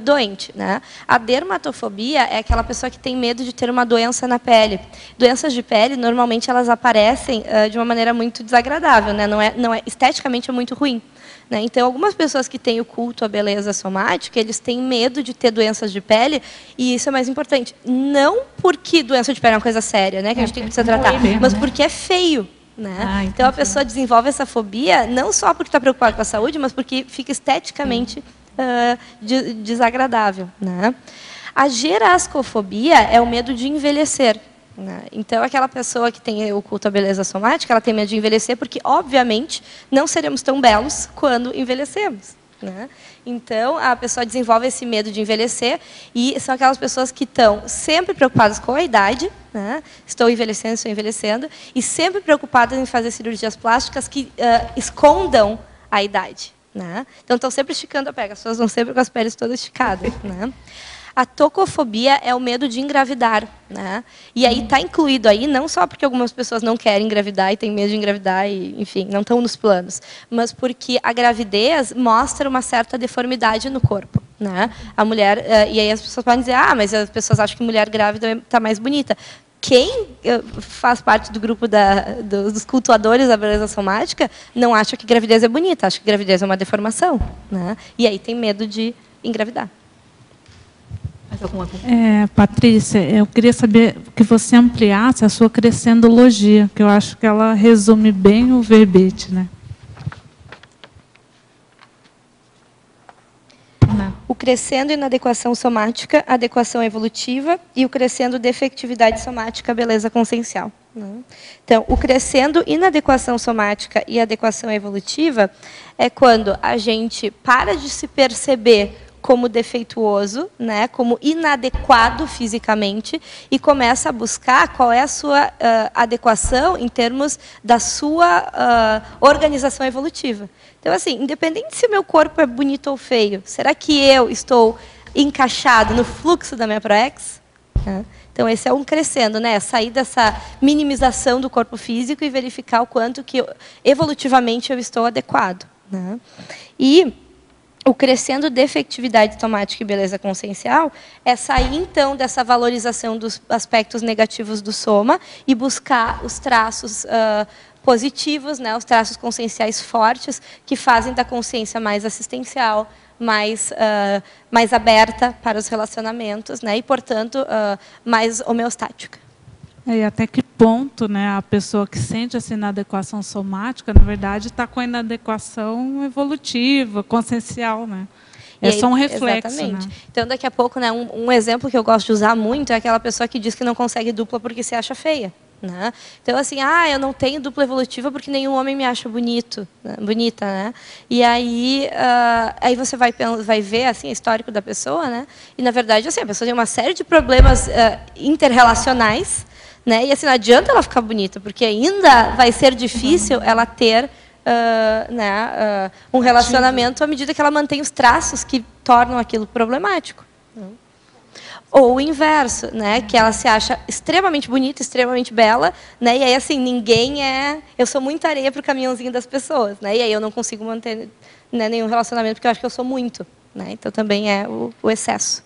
doente, né? A dermatofobia é aquela pessoa que tem medo de ter uma doença na pele. Doenças de pele, normalmente, elas aparecem de uma maneira muito desagradável, né? Não é, esteticamente é muito ruim. Né? Então, algumas pessoas que têm o culto à beleza somática, eles têm medo de ter doenças de pele, e isso é mais importante. Não porque doença de pele é uma coisa séria, né, que a gente tem que se tratar, mesmo, mas porque é feio. Né? Então, a pessoa desenvolve essa fobia não só porque está preocupada com a saúde, mas porque fica esteticamente desagradável. Né? A gerascofobia é o medo de envelhecer. Então, aquela pessoa que tem o culto à beleza somática, ela tem medo de envelhecer porque, obviamente, não seremos tão belos quando envelhecemos. Né? Então, a pessoa desenvolve esse medo de envelhecer e são aquelas pessoas que estão sempre preocupadas com a idade, né? Estou envelhecendo, e sempre preocupadas em fazer cirurgias plásticas que escondam a idade. Né? Então, estão sempre esticando a pele, as pessoas vão sempre com as peles todas esticadas. Né? A tocofobia é o medo de engravidar, né? E aí está incluído aí, não só porque algumas pessoas não querem engravidar e têm medo de engravidar e, enfim, não estão nos planos, mas porque a gravidez mostra uma certa deformidade no corpo, né? A mulher, e aí as pessoas podem dizer, mas as pessoas acham que mulher grávida está mais bonita. Quem faz parte do grupo dos cultuadores da beleza somática não acha que gravidez é bonita, acha que gravidez é uma deformação, né? E aí tem medo de engravidar. Patrícia, eu queria saber que você ampliasse a sua crescendologia, que eu acho que ela resume bem o verbete, né? O crescendo inadequação somática, adequação evolutiva, e o crescendo defectividade somática, beleza consciencial. Né? Então, o crescendo inadequação somática e adequação evolutiva é quando a gente para de se perceber como defeituoso, né, como inadequado fisicamente, e começa a buscar qual é a sua adequação em termos da sua organização evolutiva. Então, assim, independente se meu corpo é bonito ou feio, será que eu estou encaixado no fluxo da minha ProEx? Então, esse é um crescendo, né? Sair dessa minimização do corpo físico e verificar o quanto que evolutivamente eu estou adequado. Né? E o crescendo defectividade somática e beleza consciencial é sair, então, dessa valorização dos aspectos negativos do soma e buscar os traços positivos, né, os traços conscienciais fortes, que fazem da consciência mais assistencial, mais aberta para os relacionamentos, né, e, portanto, mais homeostática. E até que ponto, né, a pessoa que sente essa inadequação somática, na verdade, está com a inadequação evolutiva, consciencial, né? É só um reflexo. Exatamente. Né? Então, daqui a pouco, né, um exemplo que eu gosto de usar muito é aquela pessoa que diz que não consegue dupla porque se acha feia. Né? Então, assim, eu não tenho dupla evolutiva porque nenhum homem me acha bonita, né? E aí você vai ver assim, o histórico da pessoa, né? E, na verdade, assim, a pessoa tem uma série de problemas interrelacionais, né? E assim, não adianta ela ficar bonita, porque ainda vai ser difícil ela ter um relacionamento à medida que ela mantém os traços que tornam aquilo problemático. Ou o inverso, né? Que ela se acha extremamente bonita, extremamente bela, né? E aí, assim, eu sou muito areia para o caminhãozinho das pessoas, né? E aí eu não consigo manter, né, nenhum relacionamento porque eu acho que eu sou muito, né? Então também é o excesso.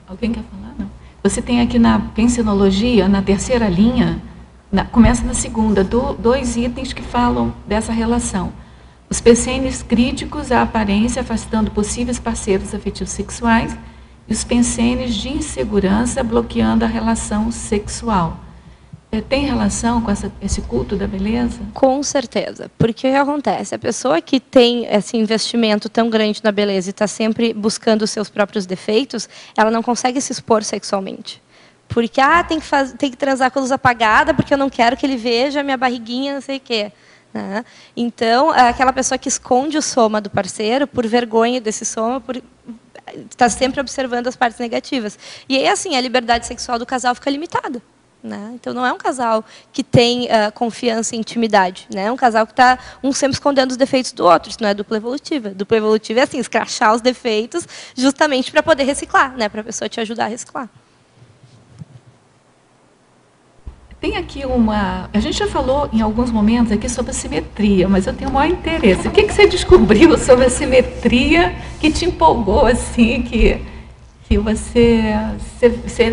Alguém quer falar? Não. Você tem aqui na pensinologia, na terceira linha, começa na segunda, dois itens que falam dessa relação. Os pensenes críticos à aparência, afastando possíveis parceiros afetivos sexuais, e os pensenes de insegurança, bloqueando a relação sexual. Tem relação com esse culto da beleza? Com certeza, porque o que acontece? A pessoa que tem esse investimento tão grande na beleza e está sempre buscando os seus próprios defeitos, ela não consegue se expor sexualmente. Porque, tem que transar com a luz apagada, porque eu não quero que ele veja a minha barriguinha, não sei o quê. Né? Então, é aquela pessoa que esconde o soma do parceiro por vergonha desse soma, por estar sempre observando as partes negativas. E aí, assim, a liberdade sexual do casal fica limitada. Né? Então, não é um casal que tem confiança e intimidade. Né? É um casal que está sempre escondendo os defeitos do outro. Isso não é dupla evolutiva. Dupla evolutiva é assim, escrachar os defeitos justamente para poder reciclar, né? Para a pessoa te ajudar a reciclar. Tem aqui a gente já falou em alguns momentos aqui sobre a simetria, mas eu tenho o maior interesse. O que você descobriu sobre a simetria que te empolgou, assim, que você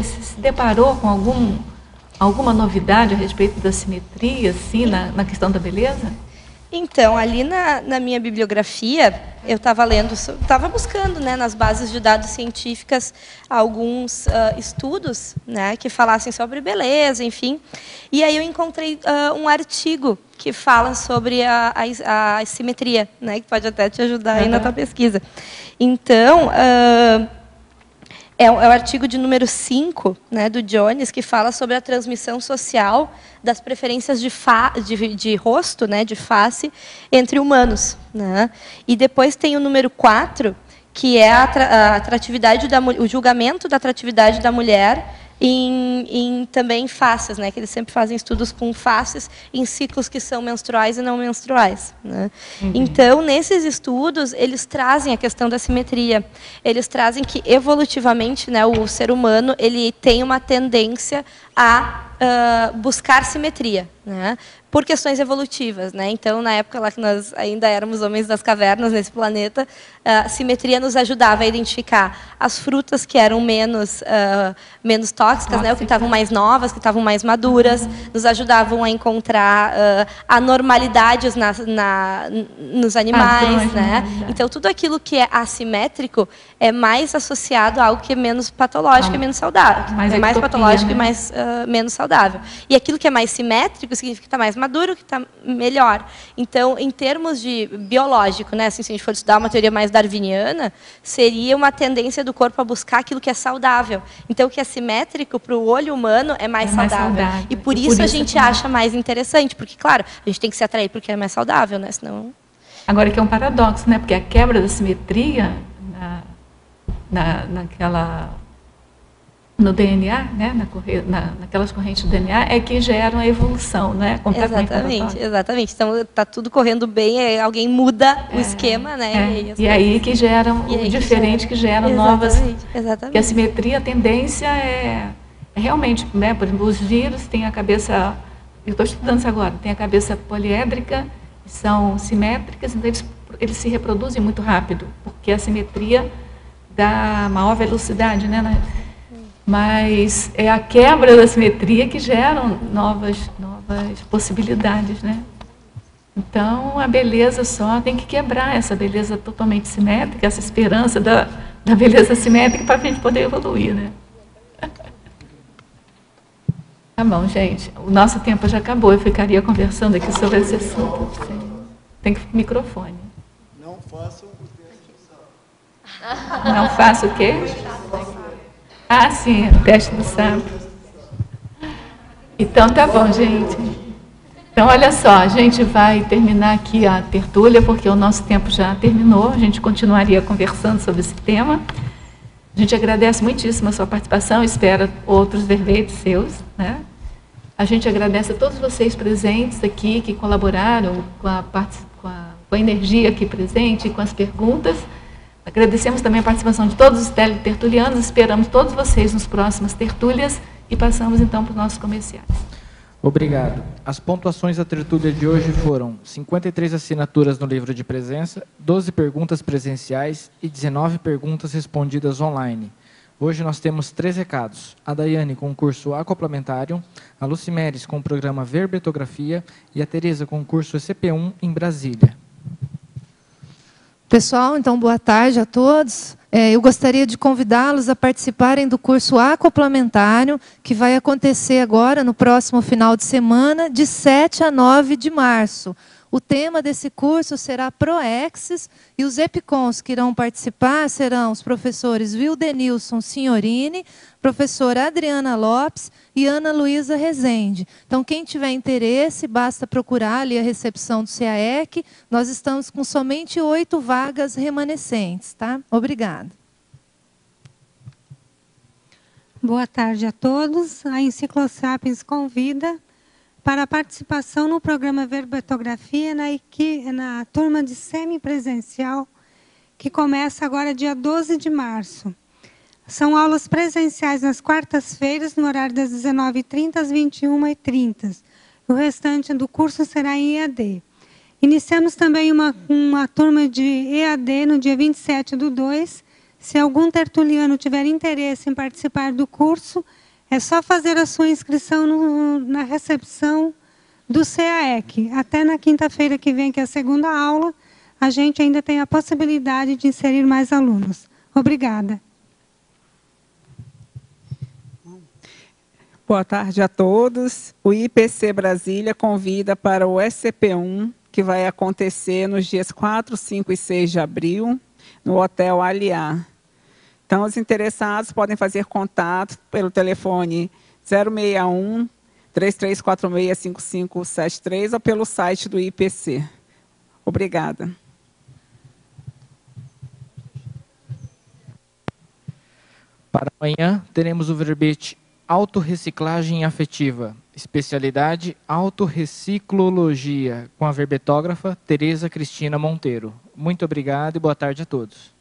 se deparou com alguma novidade a respeito da simetria, assim, na questão da beleza? Então, ali na minha bibliografia, eu estava buscando, né, nas bases de dados científicas alguns estudos, né, que falassem sobre beleza, enfim. E aí eu encontrei um artigo que fala sobre a simetria, né, que pode até te ajudar aí na tua pesquisa. Então, é o artigo de número 5, né, do Jones, que fala sobre a transmissão social das preferências de rosto, né, de face, entre humanos. Né? E depois tem o número 4, que é a atratividade o julgamento da atratividade da mulher em também faces, né, que eles sempre fazem estudos com faces em ciclos que são menstruais e não menstruais. Né? Então, nesses estudos, eles trazem a questão da simetria. Eles trazem que, evolutivamente, né, o ser humano ele tem uma tendência a buscar simetria, né? Por questões evolutivas, né? Então, na época lá que nós ainda éramos homens das cavernas nesse planeta, a simetria nos ajudava a identificar as frutas que eram menos tóxicas, né? Ou que estavam mais novas, que estavam mais maduras, nos ajudavam a encontrar anormalidades nos animais, né? Então, tudo aquilo que é assimétrico é mais associado a algo que é menos patológico e menos saudável. É mais patológico, né? E menos saudável. E aquilo que é mais simétrico significa que está mais maduro, que está melhor. Então, em termos de biológico, né, assim, se a gente for estudar uma teoria mais darwiniana, seria uma tendência do corpo a buscar aquilo que é saudável. Então, o que é simétrico para o olho humano é mais saudável. E por isso a gente acha mais interessante, porque, claro, a gente tem que se atrair porque é mais saudável, né? Senão... Agora, que é um paradoxo, né? Porque a quebra da simetria no DNA, né, naquelas correntes do DNA, é que geram a evolução, né? Exatamente. Então, está tudo correndo bem, alguém muda o esquema, né? E aí que geram o diferente, que geram novas... Exatamente. Que a simetria, a tendência é realmente, né? Por exemplo, os vírus têm a cabeça... Eu estou estudando isso agora. Tem a cabeça poliédrica, são simétricas, então eles se reproduzem muito rápido, porque a simetria dá maior velocidade, né? Mas é a quebra da simetria que geram novas possibilidades, né? Então, a beleza só tem que quebrar essa beleza totalmente simétrica, essa esperança da beleza simétrica para a gente poder evoluir, né? Tá bom, gente. O nosso tempo já acabou. Eu ficaria conversando aqui sobre esse assunto. Tem que microfone. Não façam o teste do sapo. Não faço o quê? Ah, sim, o teste do sapo. Então, tá bom, gente. Então, olha só, a gente vai terminar aqui a tertúlia, porque o nosso tempo já terminou. A gente continuaria conversando sobre esse tema. A gente agradece muitíssimo a sua participação, espera outros verbetes seus, né? A gente agradece a todos vocês presentes aqui, que colaboraram com a energia aqui presente, com as perguntas. Agradecemos também a participação de todos os teletertulianos, esperamos todos vocês nas próximas tertúlias e passamos então para os nossos comerciais. Obrigado. As pontuações da tertúlia de hoje foram 53 assinaturas no livro de presença, 12 perguntas presenciais e 19 perguntas respondidas online. Hoje nós temos 3 recados. A Daiane com o curso Acoplamentário, a Lucimeres com o programa Verbetografia e a Tereza com o curso ECP1 em Brasília. Pessoal, então, boa tarde a todos. Eu gostaria de convidá-los a participarem do curso acoplamentário, que vai acontecer agora, no próximo final de semana, de 7 a 9 de março. O tema desse curso será Proexis, e os EPICONs que irão participar serão os professores Wildenilson Signorini, professora Adriana Lopes e Ana Luísa Rezende. Então, quem tiver interesse, basta procurar ali a recepção do CAEC. Nós estamos com somente 8 vagas remanescentes, tá? Obrigada. Boa tarde a todos. A Enciclosapiens convida para a participação no programa Verbetografia na turma de semipresencial, que começa agora dia 12 de março. São aulas presenciais nas quartas-feiras, no horário das 19h30 às 21h30. O restante do curso será em EAD. Iniciamos também uma turma de EAD no dia 27/2. Se algum tertuliano tiver interesse em participar do curso, é só fazer a sua inscrição na recepção do CAEC. Até na quinta-feira que vem, que é a segunda aula, a gente ainda tem a possibilidade de inserir mais alunos. Obrigada. Boa tarde a todos. O IPC Brasília convida para o SCP-1, que vai acontecer nos dias 4, 5 e 6 de abril, no Hotel Aliá. Então, os interessados podem fazer contato pelo telefone 061 3346 5573 ou pelo site do IPC. Obrigada. Para amanhã, teremos o verbete Autorreciclagem Afetiva, especialidade Autorreciclologia, com a verbetógrafa Tereza Cristina Monteiro. Muito obrigado e boa tarde a todos.